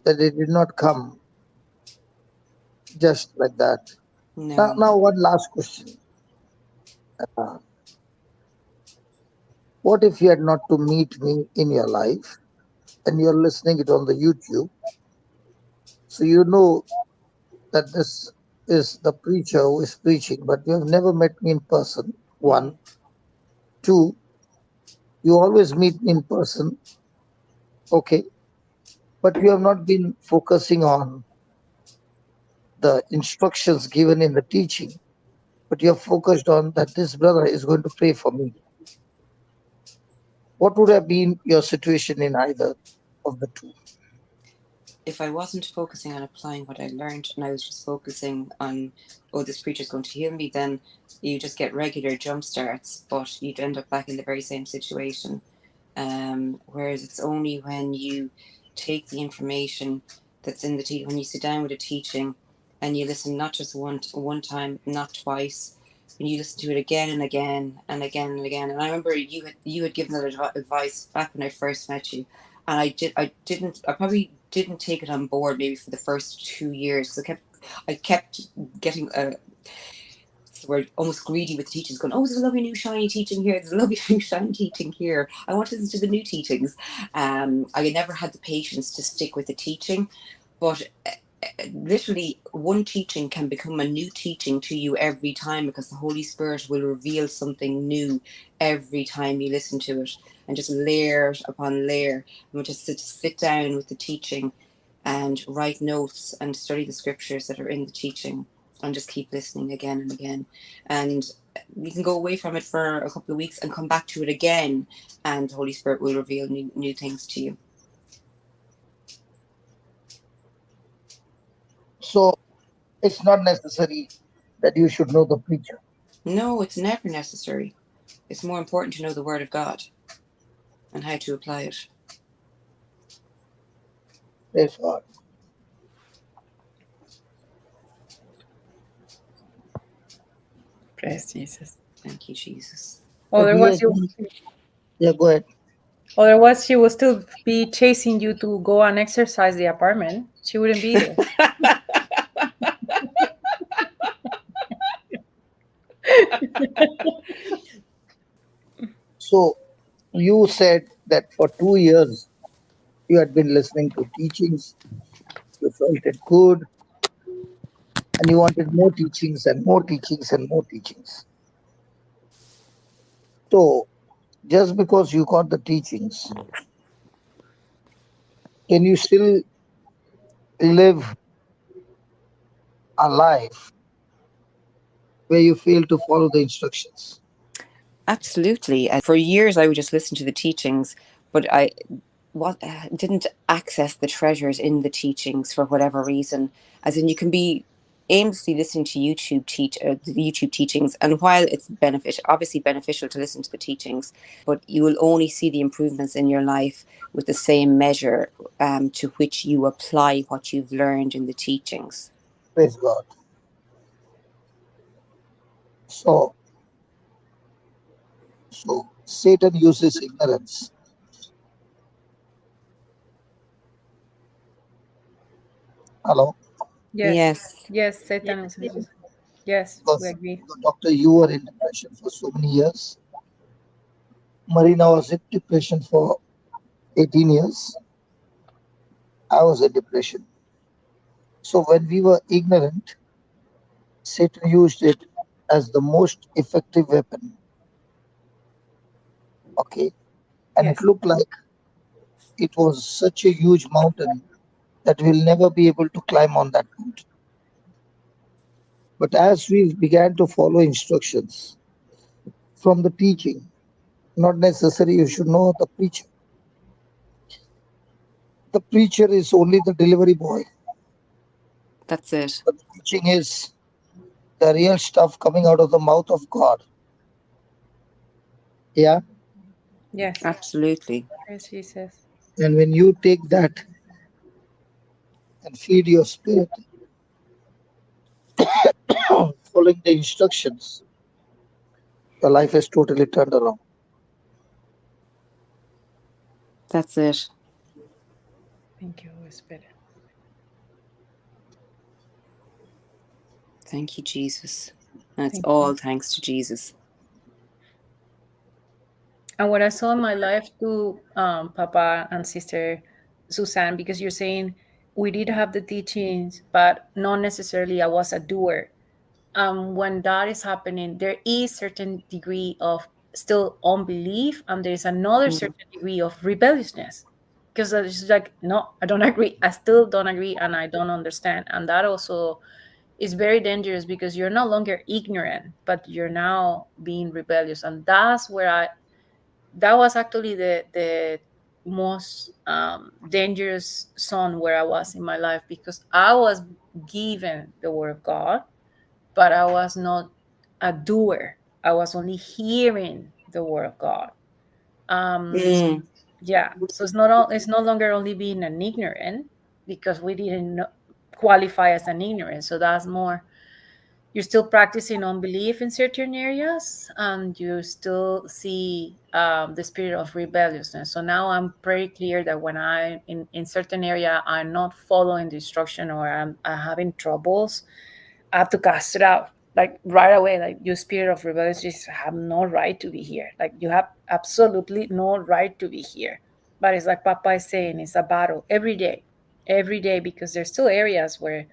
that it did not come just like that. No. Now one last question. What if you had not to meet me in your life and you're listening it on the YouTube? So you know that this is the preacher who is preaching, but you have never met me in person. One. Two, you always meet me in person. Okay. But you have not been focusing on the instructions given in the teaching, but you're focused on that this brother is going to pray for me. What would have been your situation in either of the two? If I wasn't focusing on applying what I learned and I was just focusing on, oh, this preacher's going to heal me, then you just get regular jump starts, but you'd end up back in the very same situation. Whereas it's only when you take the information that's in the when you sit down with a teaching and you listen not just one time, not twice, and you listen to it again and again and again and again. And I remember you had given that advice back when I first met you, and I probably didn't take it on board maybe for the first 2 years, because I kept getting we're almost greedy with the teachings, going, oh, there's a lovely new shiny teaching here, there's a lovely new shiny teaching here, I want to listen to the new teachings. I never had the patience to stick with the teaching, but literally one teaching can become a new teaching to you every time, because the Holy Spirit will reveal something new every time you listen to it, and just layer upon layer. And we'll just sit down with the teaching and write notes and study the scriptures that are in the teaching, and just keep listening again and again. And you can go away from it for a couple of weeks and come back to it again, and the Holy Spirit will reveal new things to you. So it's not necessary that you should know the preacher. No, it's never necessary. It's more important to know the Word of God and how to apply it. Praise God. Praise Jesus. Thank you, Jesus. Otherwise, Yeah, go ahead. Otherwise, she would still be chasing you to go and exercise the apartment. She wouldn't be there. So you said that for 2 years you had been listening to teachings, you felt it good, and you wanted more teachings and more teachings and more teachings. So just because you got the teachings, can you still live a life where you fail to follow the instructions? Absolutely. For years, I would just listen to the teachings, but I didn't access the treasures in the teachings for whatever reason. As in, you can be aimlessly listening to the YouTube teachings, and while it's obviously beneficial to listen to the teachings, but you will only see the improvements in your life with the same measure to which you apply what you've learned in the teachings. Praise God. So Satan uses ignorance. Hello? Yes. Yes, Satan is. Yes, we Because, agree. doctor, you were in depression for so many years. Marina was in depression for 18 years. I was in depression. So when we were ignorant, Satan used it as the most effective weapon. Okay. And Yes. it looked like it was such a huge mountain that we'll never be able to climb on that mountain. But as we began to follow instructions from the teaching, not necessarily you should know the preacher. The preacher is only the delivery boy. That's it. The teaching is the real stuff coming out of the mouth of God. Yeah. Yes. Absolutely. Yes, Jesus. And when you take that and feed your spirit, following the instructions, your life is totally turned around. That's it. Thank you, Holy Spirit. Thank you, Jesus. And it's Thank all thanks to Jesus. And what I saw in my life too, Papa and Sister Suzanne, because you're saying we did have the teachings, but not necessarily I was a doer. When that is happening, there is certain degree of still unbelief, and there's another certain degree of rebelliousness. Because it's like, no, I don't agree. I still don't agree, and I don't understand. And that also is very dangerous because you're no longer ignorant, but you're now being rebellious. And that's where that was actually the most dangerous zone where I was in my life, because I was given the word of God, but I was not a doer. I was only hearing the word of God. Yeah, so it's no longer only being an ignorant, because we didn't qualify as an ignorant. So that's more, you're still practicing unbelief in certain areas, and you still see the spirit of rebelliousness. So now I'm pretty clear that when I in certain area I'm not following the instruction, or I'm having troubles, I have to cast it out like right away. Like, your spirit of rebellion just have no right to be here. Like, you have absolutely no right to be here. But it's like Papa is saying, it's a battle every day. every day, because there's still areas where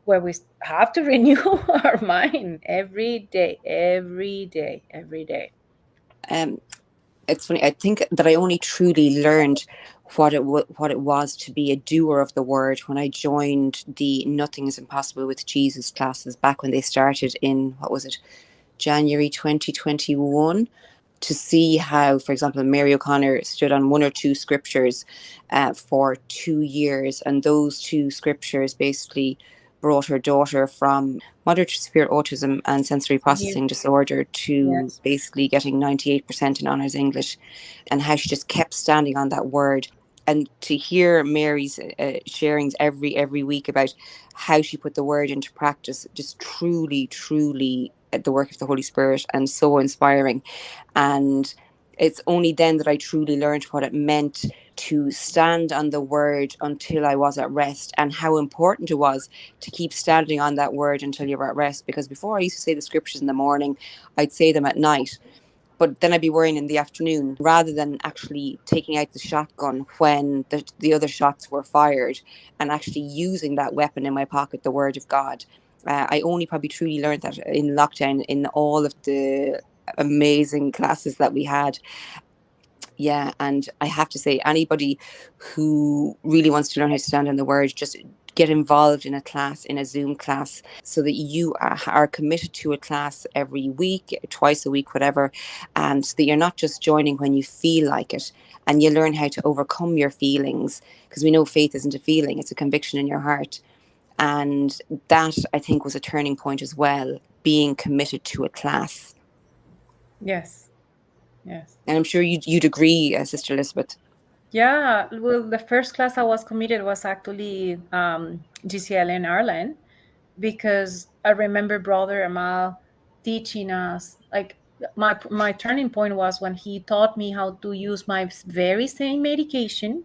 we have to renew our mind every day, every day, every day. It's funny. I think that I only truly learned what it was to be a doer of the word when I joined the Nothing is Impossible with Jesus classes back when they started in, what was it, January 2021. To see how, for example, Mary O'Connor stood on one or two scriptures for 2 years, and those two scriptures basically brought her daughter from moderate to severe autism and sensory processing disorder to Yes. basically getting 98% in honours English, and how she just kept standing on that word. And to hear Mary's sharings every week about how she put the word into practice, just truly the work of the Holy Spirit, and so inspiring. And it's only then that I truly learned what it meant to stand on the word until I was at rest, and how important it was to keep standing on that word until you were at rest. Because before, I used to say the scriptures in the morning, I'd say them at night, but then I'd be worrying in the afternoon, rather than actually taking out the shotgun when the other shots were fired, and actually using that weapon in my pocket, the word of God. I only probably truly learned that in lockdown, in all of the amazing classes that we had. Yeah, and I have to say, anybody who really wants to learn how to stand on the word, just get involved in a class, in a Zoom class, so that you are committed to a class every week, twice a week, whatever, and so that you're not just joining when you feel like it, and you learn how to overcome your feelings, because we know faith isn't a feeling, it's a conviction in your heart. And that, I think, was a turning point as well, being committed to a class. Yes. Yes. And I'm sure you'd agree, Sister Elizabeth. Yeah. Well, the first class I was committed was actually JCILM Ireland, because I remember Brother Amal teaching us, like, my turning point was when he taught me how to use my very same medication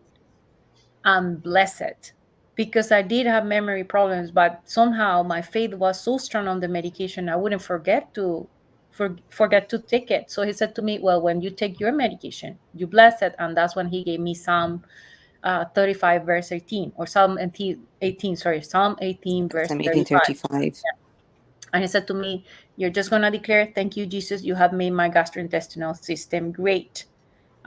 and bless it, because I did have memory problems, but somehow my faith was so strong on the medication I wouldn't forget to take it. So he said to me, well, when you take your medication, you bless it. And that's when he gave me Psalm 35 verse 18, or Psalm 18, sorry, Psalm 18 verse Psalm 35. 18:35. And he said to me, you're just going to declare, thank you, Jesus, you have made my gastrointestinal system great.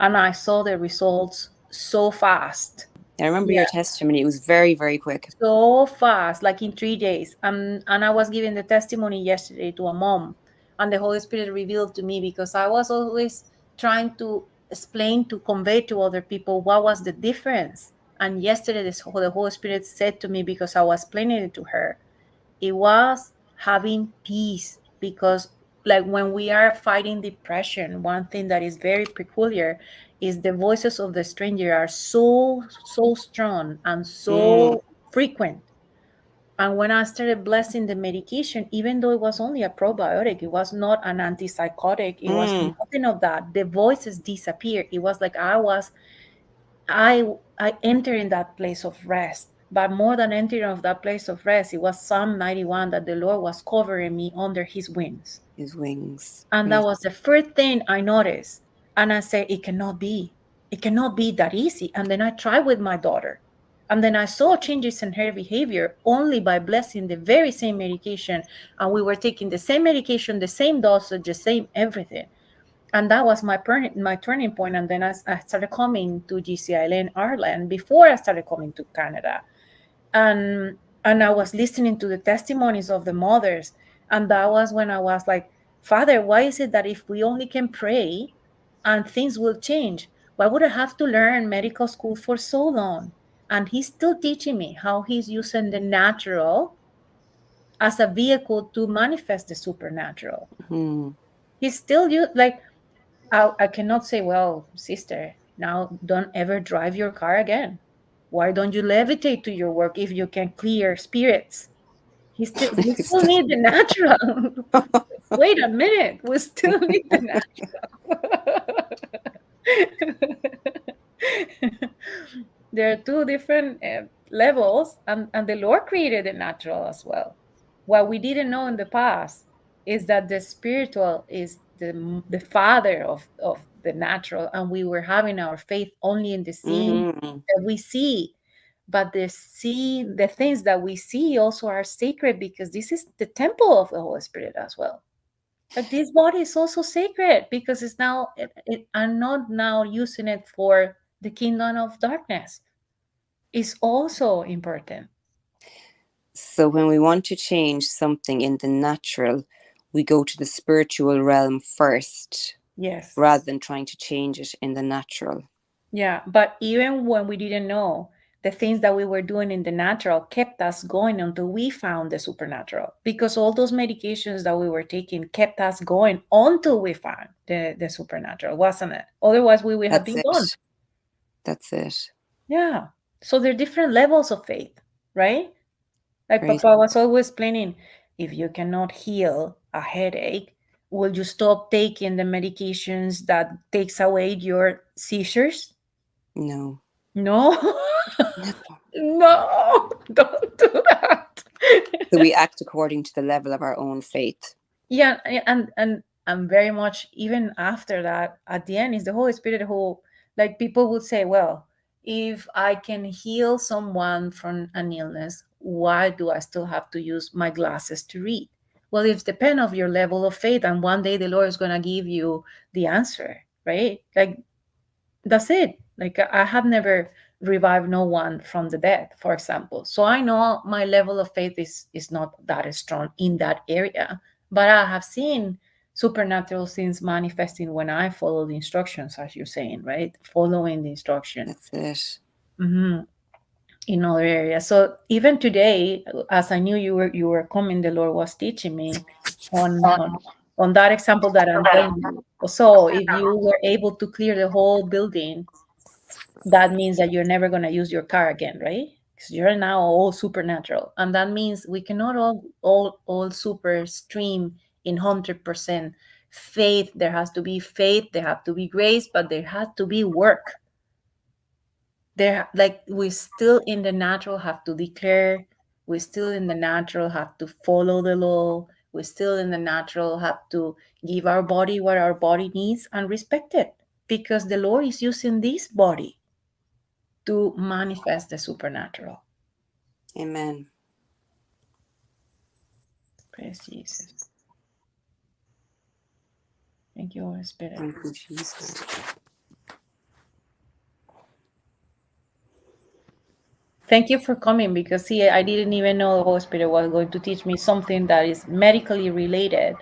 And I saw the results so fast. I remember your testimony. It was very quick. So fast, like in 3 days. And I was giving the testimony yesterday to a mom, and the Holy Spirit revealed to me, because I was always trying to explain, to convey to other people what was the difference. And yesterday, the Holy Spirit said to me, because I was explaining it to her, it was having peace. Because, like, when we are fighting depression, one thing that is very peculiar is the voices of the stranger are so strong and so frequent. And when I started blessing the medication, even though it was only a probiotic, it was not an antipsychotic, it was nothing of that, the voices disappeared. It was like I entered in that place of rest. But more than entering of that place of rest, it was Psalm 91, that the Lord was covering me under his wings. His wings. And that was the first thing I noticed. And I said, it cannot be. It cannot be that easy. And then I tried with my daughter. And then I saw changes in her behavior only by blessing the very same medication. And we were taking the same medication, the same dosage, the same everything. And that was my turning point. And then I started coming to JCILM Ireland before I started coming to Canada. And I was listening to the testimonies of the mothers. And that was when I was like, Father, why is it that if we only can pray and things will change, why would I have to learn medical school for so long? And he's still teaching me how he's using the natural as a vehicle to manifest the supernatural. He's still like, I cannot say, well, sister, now don't ever drive your car again. Why don't you levitate to your work if you can clear spirits? We still need the natural. Wait a minute, we still need the natural. There are two different levels, and the Lord created the natural as well. What we didn't know in the past is that the spiritual is the father of the natural, and we were having our faith only in the seen that we see. but the things that we see also are sacred, because this is the temple of the Holy Spirit as well. But this body is also sacred because it's now, I'm not now using it for the kingdom of darkness. It's also important. So when we want to change something in the natural, we go to the spiritual realm first. Yes. Rather than trying to change it in the natural. Yeah, but even when we didn't know, the things that we were doing in the natural kept us going until we found the supernatural, because all those medications that we were taking kept us going until we found the supernatural, wasn't it? Otherwise, we would have been gone. That's it. Yeah. So there are different levels of faith, right? Like Papa was always explaining, if you cannot heal a headache, will you stop taking the medications that takes away your seizures? No. No. No, don't do that. So we act according to the level of our own faith. Yeah, and very much even after that, at the end, is the Holy Spirit who, like, people would say, well, if I can heal someone from an illness, why do I still have to use my glasses to read? Well, it depends on your level of faith, and one day the Lord is going to give you the answer, right? Like, that's it. Like, I have never revived no one from the dead, for example. So I know my level of faith is not that strong in that area, but I have seen supernatural things manifesting when I follow the instructions, as you're saying, right? Following the instruction. That's it. Mm-hmm. In other areas. So even today, as I knew you were coming, the Lord was teaching me on that example that I'm telling you. So if you were able to clear the whole building, that means that you're never going to use your car again, right? Because you're now all supernatural, and that means we cannot all super stream in 100% faith. There has to be faith, there have to be grace, but there has to be work. There, like, we still in the natural have to declare, we still in the natural have to follow the law, we still in the natural have to give our body what our body needs and respect it, because the Lord is using this body to manifest the supernatural. Amen. Praise Jesus. Thank you, Holy Spirit. Thank you, Jesus. Thank you for coming, because see, I didn't even know the Holy Spirit was going to teach me something that is medically related.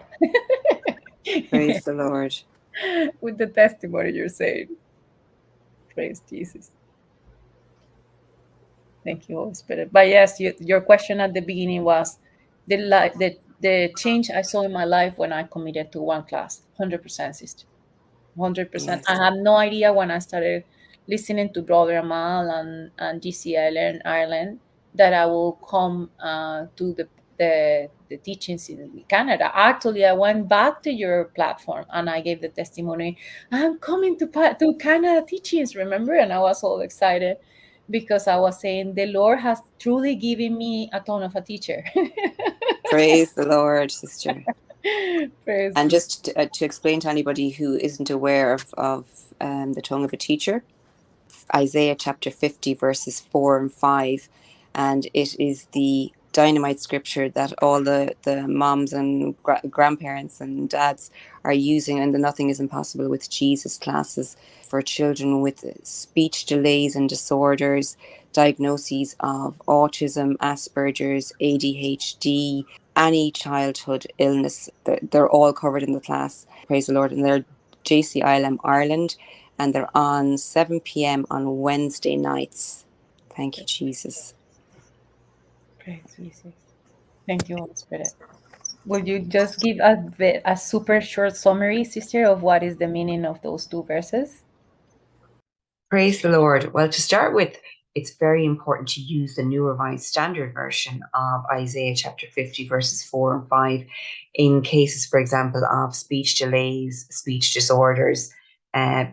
Praise the Lord. With the testimony you're saying. Praise Jesus. Thank you, Holy Spirit. But yes, your question at the beginning was the change I saw in my life when I committed to one class. 100%, sister. 100%. Yes. I had no idea when I started listening to Brother Amal and JCILM Ireland that I will come to the teachings in Canada. Actually, I went back to your platform and I gave the testimony. I'm coming to Canada teachings, remember? And I was all excited because I was saying the Lord has truly given me a ton of a teacher. Praise the Lord, sister. Praise and just to explain to anybody who isn't aware of the tongue of a teacher, Isaiah chapter 50 verses 4 and 5, and it is the dynamite scripture that all the moms and grandparents and dads are using, and the Nothing is Impossible with Jesus classes for children with speech delays and disorders, diagnoses of autism, Asperger's, ADHD, any childhood illness. They're all covered in the class. Praise the Lord. And they're JCILM Ireland, and they're on 7 p.m. on Wednesday nights. Thank you, Jesus. Praise Jesus. Thank you, Holy Spirit. Would you just give a super short summary, sister, of what is the meaning of those two verses? Praise the Lord. Well, to start with, it's very important to use the New Revised Standard Version of Isaiah chapter 50, verses 4 and 5, in cases, for example, of speech delays, speech disorders,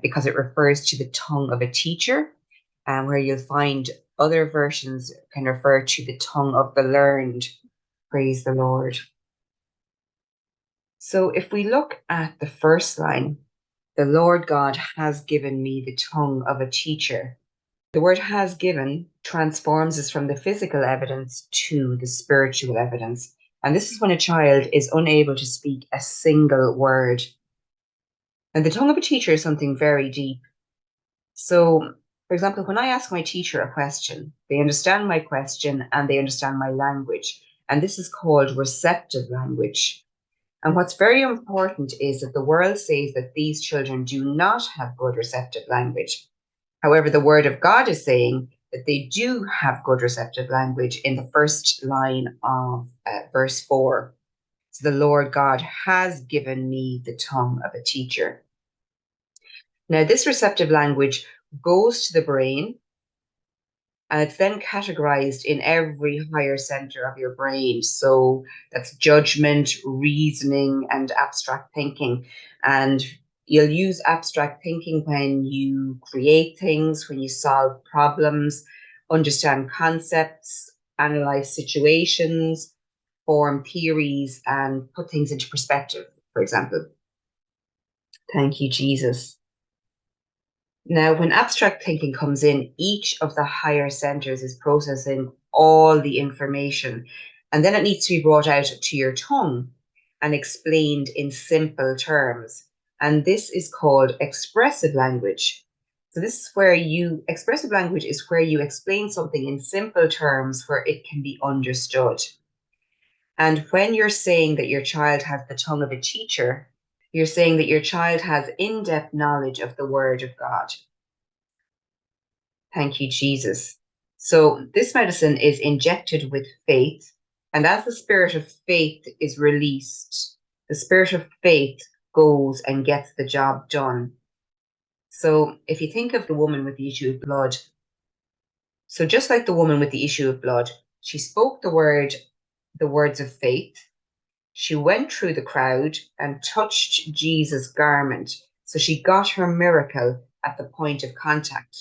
because it refers to the tongue of a teacher, where you'll find other versions can refer to the tongue of the learned. Praise the Lord. So if we look at the first line, the Lord God has given me the tongue of a teacher. The word has given transforms us from the physical evidence to the spiritual evidence. And this is when a child is unable to speak a single word. And the tongue of a teacher is something very deep. So, for example, when I ask my teacher a question, they understand my question and they understand my language. And this is called receptive language. And what's very important is that the world says that these children do not have good receptive language. However, the word of God is saying that they do have good receptive language in the first line of verse 4. So the Lord God has given me the tongue of a teacher. Now, this receptive language goes to the brain, and it's then categorized in every higher center of your brain. So that's judgment, reasoning, and abstract thinking. And you'll use abstract thinking when you create things, when you solve problems, understand concepts, analyze situations, form theories, and put things into perspective, for example. Thank you, Jesus. Now, when abstract thinking comes in, each of the higher centers is processing all the information, and then it needs to be brought out to your tongue and explained in simple terms. And this is called expressive language. So this is where expressive language is where you explain something in simple terms where it can be understood. And when you're saying that your child has the tongue of a teacher, you're saying that your child has in-depth knowledge of the Word of God. Thank you, Jesus. So this medicine is injected with faith, and as the spirit of faith is released, the spirit of faith goes and gets the job done. So if you think of the woman with the issue of blood, so just like the woman with the issue of blood, she spoke the words of faith. She went through the crowd and touched Jesus' garment. So she got her miracle at the point of contact.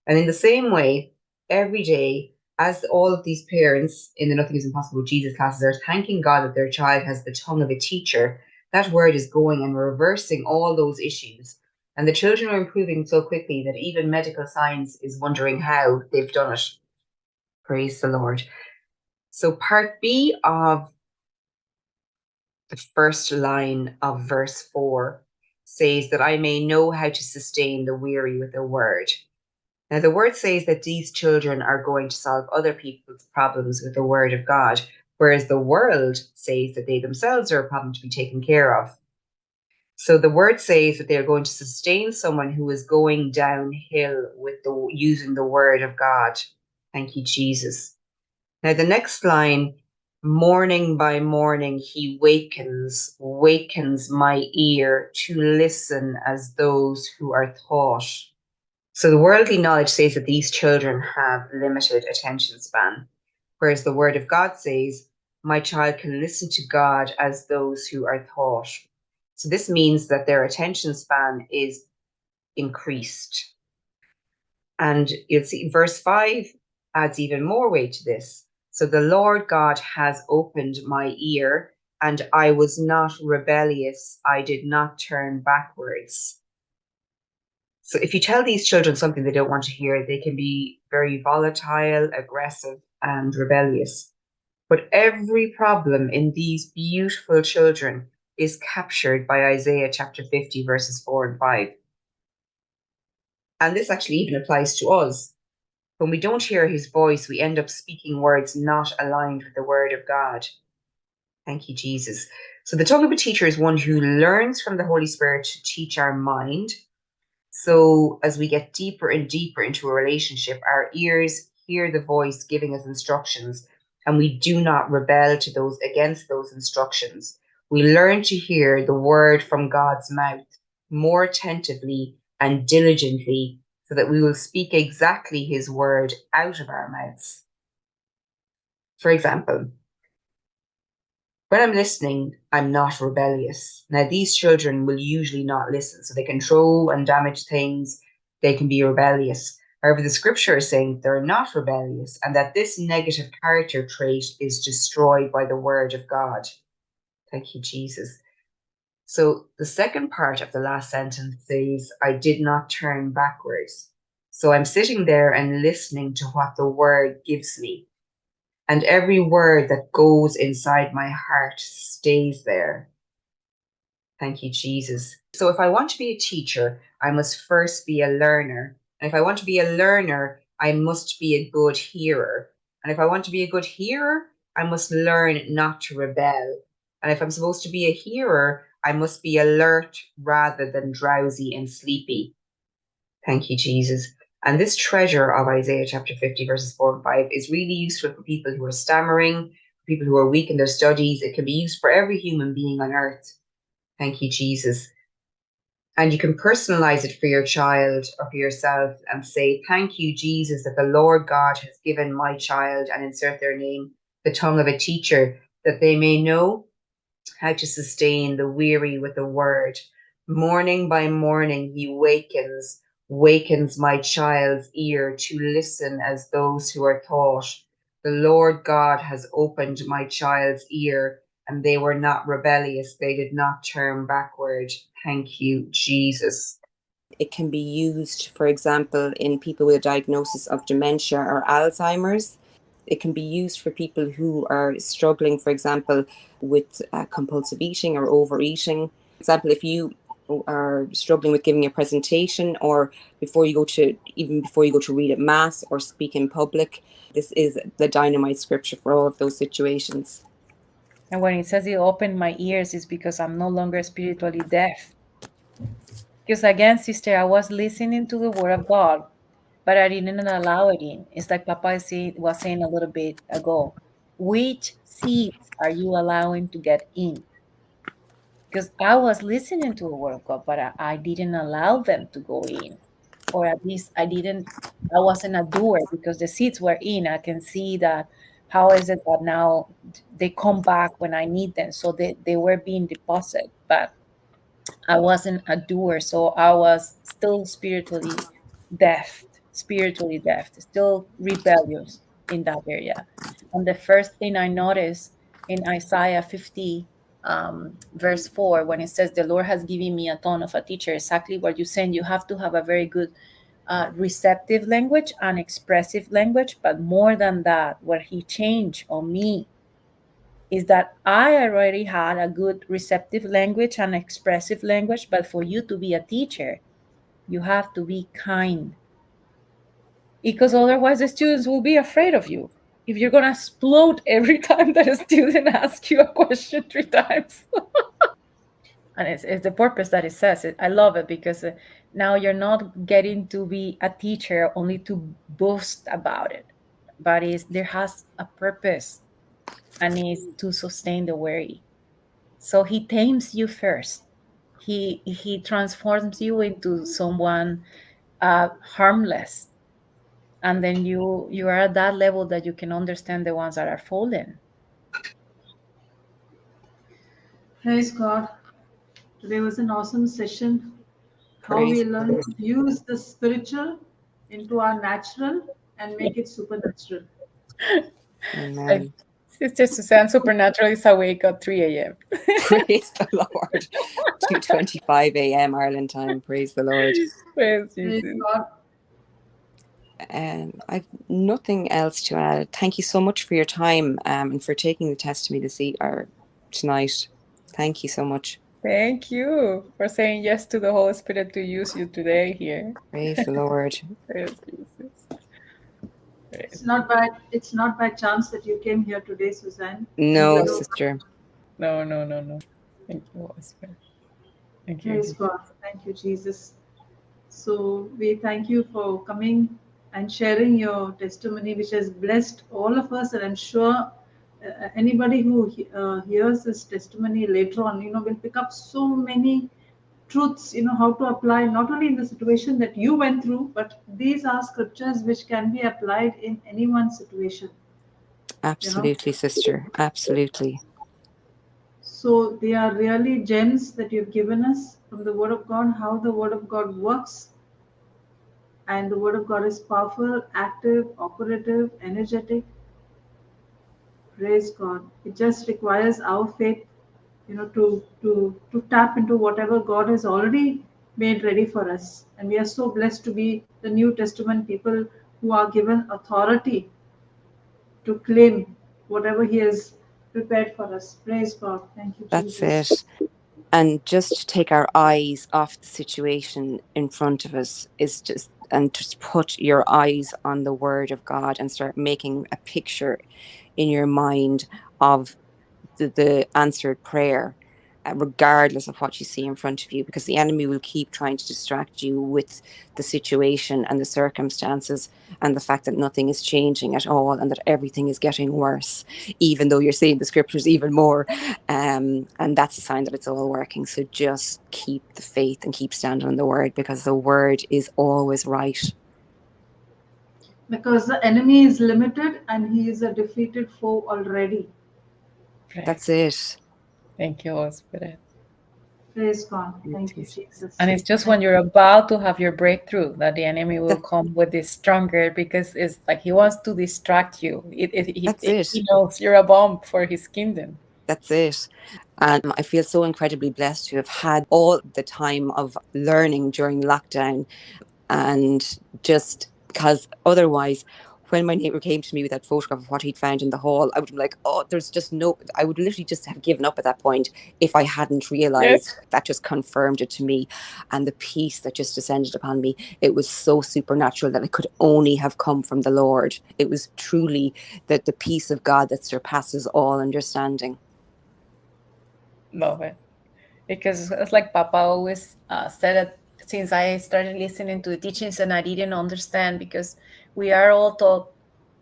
And in the same way, every day, as all of these parents in the Nothing is Impossible with Jesus classes are thanking God that their child has the tongue of a teacher, that word is going and reversing all those issues. And the children are improving so quickly that even medical science is wondering how they've done it. Praise the Lord. So part B of the first line of verse 4 says that I may know how to sustain the weary with a word. Now, the word says that these children are going to solve other people's problems with the word of God, whereas the world says that they themselves are a problem to be taken care of. So the word says that they're going to sustain someone who is going downhill with using the word of God. Thank you, Jesus. Now, the next line, morning by morning he wakens my ear to listen as those who are taught. So the worldly knowledge says that these children have limited attention span, whereas the word of God says, my child can listen to God as those who are taught. So this means that their attention span is increased. And you'll see verse 5 adds even more weight to this. So the Lord God has opened my ear, and I was not rebellious. I did not turn backwards. So if you tell these children something they don't want to hear, they can be very volatile, aggressive, and rebellious. But every problem in these beautiful children is captured by Isaiah chapter 50, verses 4 and 5. And this actually even applies to us. When we don't hear his voice, we end up speaking words not aligned with the word of God. Thank you, Jesus. So the tongue of a teacher is one who learns from the Holy Spirit to teach our mind. So as we get deeper and deeper into a relationship, our ears hear the voice giving us instructions, and we do not rebel against those instructions. We learn to hear the word from God's mouth more attentively and diligently, so that we will speak exactly his word out of our mouths. For example, when I'm listening, I'm not rebellious. Now, these children will usually not listen, so they can throw and damage things. They can be rebellious. However, the scripture is saying they're not rebellious, and that this negative character trait is destroyed by the word of God. Thank you, Jesus. So the second part of the last sentence says, I did not turn backwards. So I'm sitting there and listening to what the word gives me. And every word that goes inside my heart stays there. Thank you, Jesus. So if I want to be a teacher, I must first be a learner. And if I want to be a learner, I must be a good hearer. And if I want to be a good hearer, I must learn not to rebel. And if I'm supposed to be a hearer, I must be alert rather than drowsy and sleepy. Thank you, Jesus. And this treasure of Isaiah chapter 50, verses 4 and 5 is really useful for people who are stammering, people who are weak in their studies. It can be used for every human being on earth. Thank you, Jesus. And you can personalize it for your child or for yourself and say, thank you, Jesus, that the Lord God has given my child, and insert their name, the tongue of a teacher, that they may know how to sustain the weary with the word. Morning by morning he wakens my child's ear to listen as those who are taught. The Lord God has opened my child's ear, and they were not rebellious. They did not turn backward. Thank you, Jesus. It can be used, for example, in people with a diagnosis of dementia or Alzheimer's. It can be used for people who are struggling, for example, with compulsive eating or overeating. For example, if you are struggling with giving a presentation, or before you go to read at Mass or speak in public, this is the dynamite scripture for all of those situations. And when it says it opened my ears, it's because I'm no longer spiritually deaf. Because again, sister, I was listening to the word of God, but I didn't allow it in. It's like Papa was saying a little bit ago. Which seeds are you allowing to get in? Because I was listening to the word of God, but I didn't allow them to go in. Or at least I wasn't a doer, because the seeds were in. I can see that how is it that now they come back when I need them. So they were being deposited, but I wasn't a doer. So I was still spiritually deaf, still rebellious in that area. And the first thing I noticed in Isaiah 50, verse 4, when it says, the Lord has given me a ton of a teacher, exactly what you're saying. You have to have a very good receptive language and expressive language. But more than that, what he changed on me is that I already had a good receptive language and expressive language. But for you to be a teacher, you have to be kind, because otherwise the students will be afraid of you. If you're going to explode every time that a student asks you a question 3 times. And it's the purpose that it says it. I love it, because now you're not getting to be a teacher only to boast about it, but there has a purpose, and it's to sustain the weary. So he tames you first. He transforms you into someone harmless, and then you are at that level that you can understand the ones that are fallen. Praise God. Today was an awesome session. How Praise we the learn Lord. to use the spiritual into our natural and make it supernatural. Amen. Sister Suzanne Supernatural is awake at 3 a.m. Praise the Lord. 2:25 a.m. Ireland time. Praise the Lord. Praise Praise Jesus. God. I've nothing else to add. Thank you so much for your time and for taking the test to me tonight. Thank you so much. Thank you for saying yes to the Holy Spirit to use you today here. Praise the Lord. Praise Jesus. It's not by chance that you came here today, Suzanne. No, And sister. No. Thank you, Holy Spirit. Thank you. praise God. Thank you, Jesus. So we thank you for coming and sharing your testimony, which has blessed all of us. And I'm sure anybody who hears this testimony later on, will pick up so many truths, how to apply not only in the situation that you went through, but these are scriptures which can be applied in anyone's situation. Absolutely, sister. Absolutely. So they are really gems that you've given us from the Word of God, how the Word of God works. And the Word of God is powerful, active, operative, energetic. Praise God. It just requires our faith, to tap into whatever God has already made ready for us. And we are so blessed to be the New Testament people who are given authority to claim whatever He has prepared for us. Praise God. Thank you, That's Jesus. it. And just to take our eyes off the situation in front of us is just, and just put your eyes on the Word of God and start making a picture in your mind of the answered prayer, regardless of what you see in front of you, because the enemy will keep trying to distract you with the situation and the circumstances and the fact that nothing is changing at all and that everything is getting worse, even though you're seeing the scriptures even more. And that's a sign that it's all working. So just keep the faith and keep standing on the word, because the word is always right. Because the enemy is limited and he is a defeated foe already. That's it. Thank you, Holy Spirit. Praise God. Thank you, Jesus. And it's just when you're about to have your breakthrough that the enemy will come with this stronger, because it's like he wants to distract you. He knows you're a bomb for his kingdom. That's it. And I feel so incredibly blessed to have had all the time of learning during lockdown. And just because otherwise, when my neighbour came to me with that photograph of what he'd found in the hall, I would be like, oh, there's just no, I would literally just have given up at that point if I hadn't realised. That just confirmed it to me. And the peace that just descended upon me, it was so supernatural that it could only have come from the Lord. It was truly the peace of God that surpasses all understanding. Love it. Because it's like Papa always said it, since I started listening to the teachings and I didn't understand, because we are all taught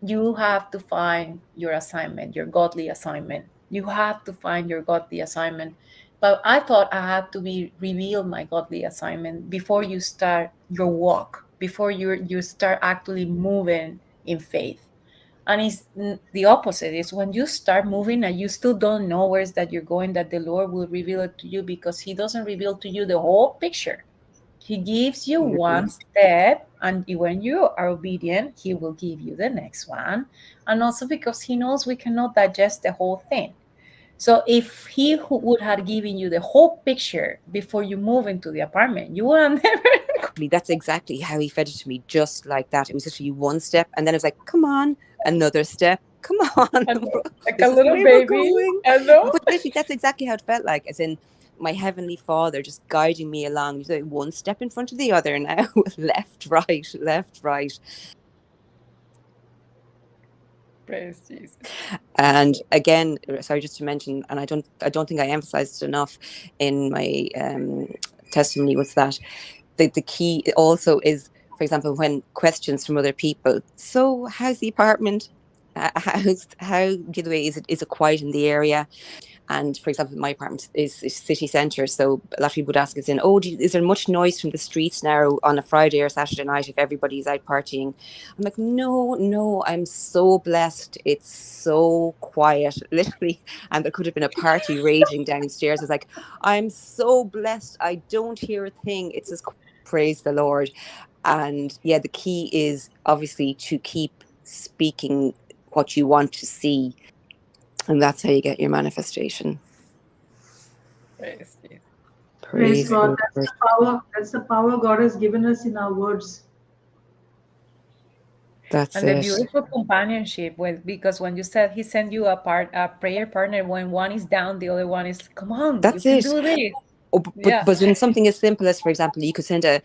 you have to find your assignment, your godly assignment. You have to find your godly assignment. But I thought I had to be reveal my godly assignment before you start your walk, before you start actually moving in faith. And it's the opposite. Is when you start moving and you still don't know where's that you're going, that the Lord will reveal it to you, because he doesn't reveal to you the whole picture. He gives you one step, and when you are obedient, he will give you the next one. And also because he knows we cannot digest the whole thing. So if he would have given you the whole picture before you move into the apartment, you would have never. That's exactly how he fed it to me, just like that. It was literally one step, and then it was like, come on, another step, come on. Like this a little is baby. going. I know. But literally, that's exactly how it felt like, as in my Heavenly Father just guiding me along. He's like one step in front of the other now, left, right. Praise Jesus. And again, sorry, just to mention, and I don't think I emphasized it enough in my testimony, was that the key also is, for example, when questions from other people, so how's the apartment, how the way is it quiet in the area? And for example, my apartment is city centre, so a lot of people would ask us is there much noise from the streets now on a Friday or Saturday night if everybody's out partying? I'm like, no, I'm so blessed, it's so quiet, literally. And there could have been a party raging downstairs. It's like, I'm so blessed, I don't hear a thing. It's just, praise the Lord. And yeah, the key is obviously to keep speaking what you want to see, and that's how you get your manifestation. Praise God. That's the power God has given us in our words. That's and the beautiful companionship because when you said he sent you a prayer partner, when one is down, the other one is, come on, that's you it. can do this. But when something as simple as, for example, you could send a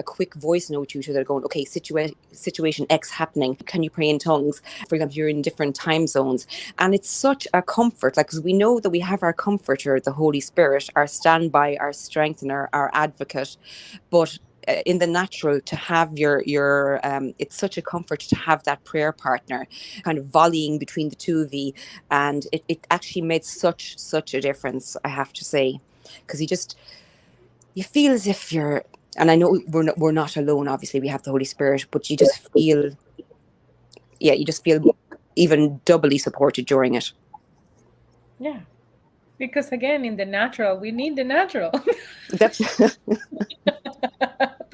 quick voice note to each other going, okay, situation X happening, can you pray in tongues? For example, you're in different time zones, and it's such a comfort, like, because we know that we have our comforter, the Holy Spirit, our standby, our strengthener, our advocate. But in the natural, to have your it's such a comfort to have that prayer partner kind of volleying between the two of you, and it actually made such a difference, I have to say. Because you feel as if you're, and I know we're not alone, obviously we have the Holy Spirit, but you just feel even doubly supported during it. Yeah, because again, in the natural, we need the natural. That's to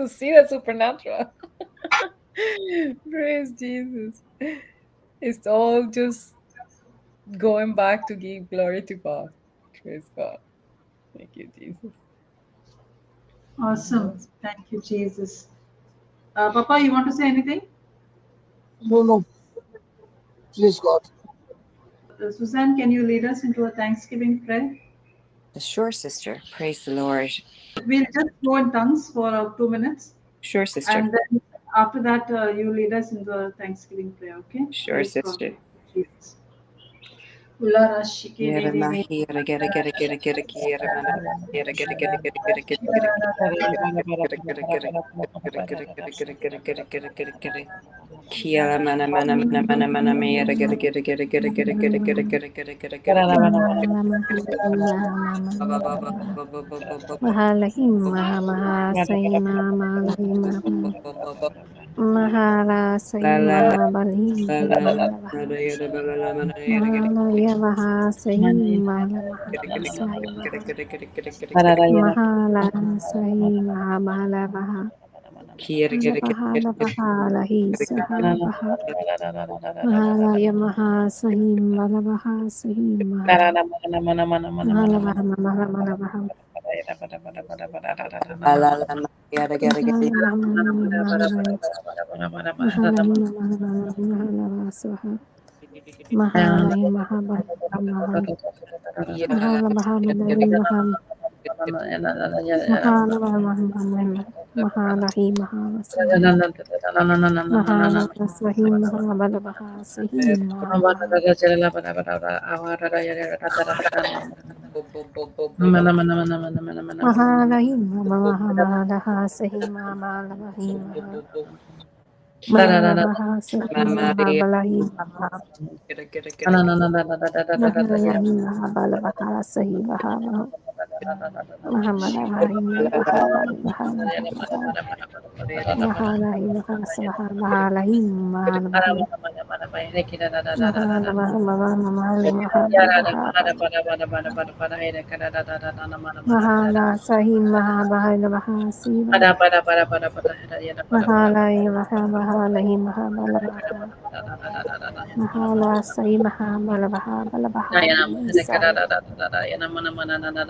see the supernatural. Praise Jesus. It's all just going back to give glory to God. Praise God. Thank you, Jesus. Awesome. Thank you, Jesus. Papa, you want to say anything? No. Please God. Suzanne, can you lead us into a Thanksgiving prayer? Sure, sister. Praise the Lord. We'll just go in tongues for 2 minutes. Sure, sister. And then after that, you lead us into a Thanksgiving prayer, okay? Sure, Praise sister. God. Jesus. Ulara Yera shikere de de. mahira gera gera gera gera gera mana yera gera gera gera gera gera gera Kiala mana mana mana mana mana me yera gera gera gera gera gera gera gera gera gera gera gera Mahalahim Maha Saim Mahalahim Mahala Saim Mahabalihim Mahalaya Maha Saim Mahala Saim Mahala Saim Mahala Baha Mahala Bahala Hi Sahala Baha Mahalaya Maha Saim Malabaha Saim Mahala Baha Mahala Baha Mahalahi Mahabal Mahal Mahala Mahabali Maham Mahala Mahamaham Mahalahi Mahalasahim Mahala Sahim Mahabala Bahasahim Mahalahi Mahamalaha Sahim Mahalahim Mahala Bahasahim Mahabalahi Mahalahi Mahabala Bahasahim Mahabala Mahamalahi Mahabali Mahalahi Mahalahi Mahalahi Mahalahi Mahala Sahim Mahabala Bahasi Mahalai Mahabalahi Mahabala Mahala Sahim Mahabala Bahabala Bahali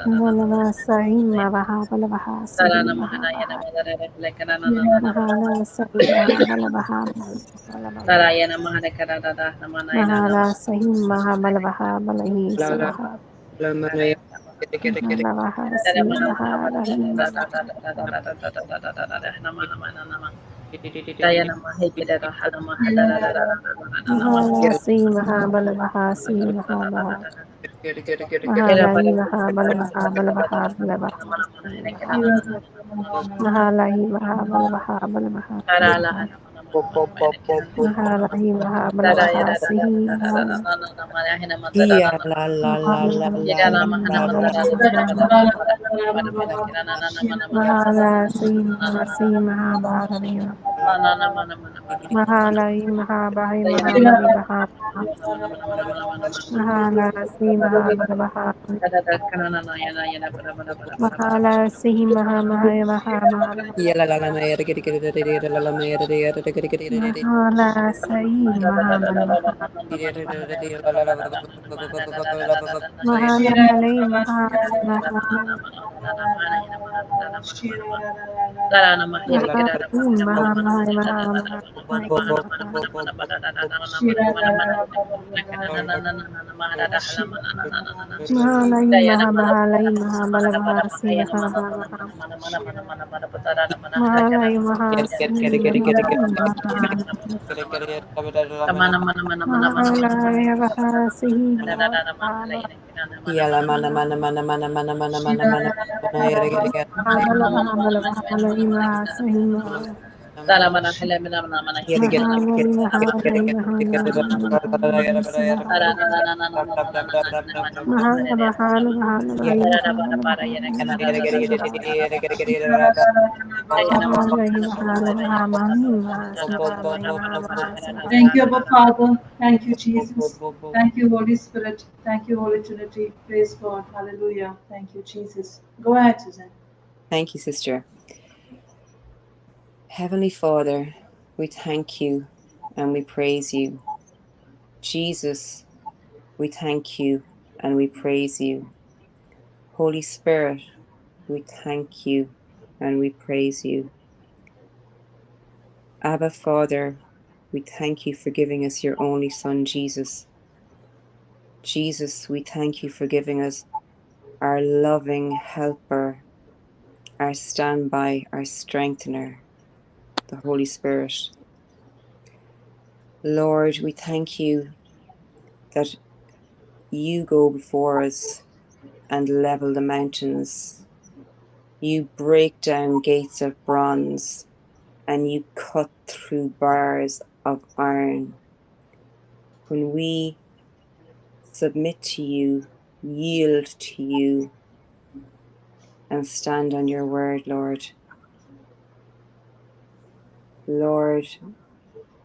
Mahala Sahim Mahabala Bahasi Mahala Sahim Mahabala Bahabala Mahala Sahim Mahabala Bahabalahi Sabaha Mahala Bahasi Mahalahi Mahala Sahim Mahabala Bahasi Mahabaha Mahalahi Mahabala Bahabala Bahabala Bahasi Mahalahi Mahabala Bahabala Bahabala Mahalahi Mahabala Bahasihi Mahala Sahim Mahasi Mahabali Mahalai Mahabali Mahabali Bahabala Mahala Sahim Mahabala Bahabali Mahala Sahim Mahamahaya Mahamala Mahala Sahim Mahabala Mahala Balai Mahabali Mahabala Mahalai Mahabalai Mahabala Bahasi Mahabala Mahalai Mahasi Mahalai Bahasi Yala mana mana mana mana mana mana mana mana mana yere gere gere Mahabala Mahabala Mahalai Mahasi yere gere Mahalai gere Mahalai Mahala Mahala Mahala Thank you, Abba Father. Thank you, Jesus. Thank you, Holy Spirit. Thank you, Holy Trinity. Praise God. Hallelujah. Thank you, Jesus. Go ahead, Suzanne. Thank you, sister. Heavenly Father, we thank you and we praise you. Jesus, we thank you and we praise you. Holy Spirit, we thank you and we praise you. Abba, Father, we thank you for giving us your only Son, Jesus. Jesus, we thank you for giving us our loving helper, our standby, our strengthener, the Holy Spirit. Lord, we thank you that you go before us and level the mountains. You break down gates of bronze and you cut through bars of iron. When we submit to you, yield to you, and stand on your word, Lord. Lord,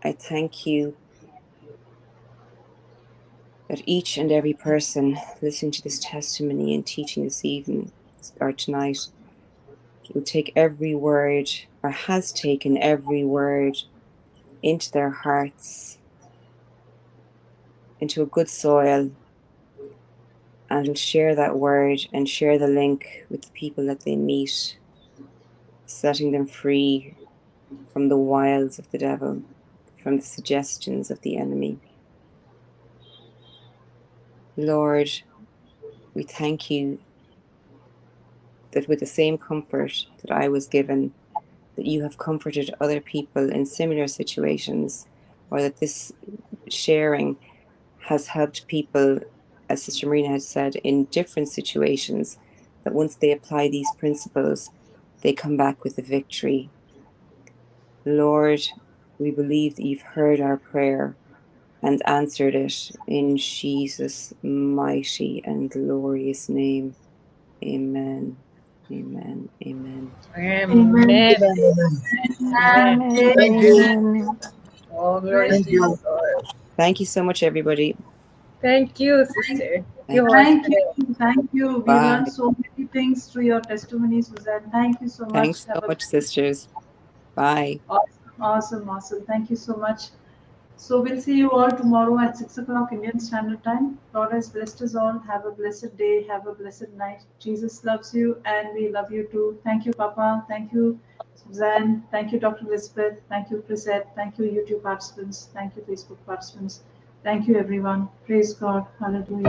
I thank you that each and every person listening to this testimony and teaching this evening or tonight will take every word, or has taken every word, into their hearts, into a good soil, and will share that word and share the link with the people that they meet, setting them free from the wiles of the devil, from the suggestions of the enemy. Lord, we thank you that with the same comfort that I was given, that you have comforted other people in similar situations, or that this sharing has helped people, as Sister Marina had said, in different situations, that once they apply these principles, they come back with a victory. Lord, we believe that you've heard our prayer and answered it in Jesus' mighty and glorious name. Amen. Amen. Amen. Amen. Amen. Thank you. Amen. Oh, glory Thank to you. you, Lord. Thank you so much, everybody. Thank you, sister. Thank Thank you. Thank you. We Bye. learned so many things through your testimonies, Suzanne. Thank you so much. Thanks so much, sisters. Bye. Awesome. Thank you so much. So we'll see you all tomorrow at 6 o'clock Indian Standard Time. God has blessed us all. Have a blessed day. Have a blessed night. Jesus loves you and we love you too. Thank you, Papa. Thank you, Suzanne. Thank you, Dr. Elizabeth. Thank you, Chrisette. Thank you, YouTube participants. Thank you, Facebook participants. Thank you, everyone. Praise God. Hallelujah.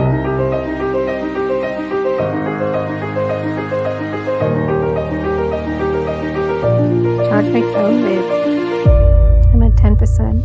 Charge my phone, babe. I'm at 10%.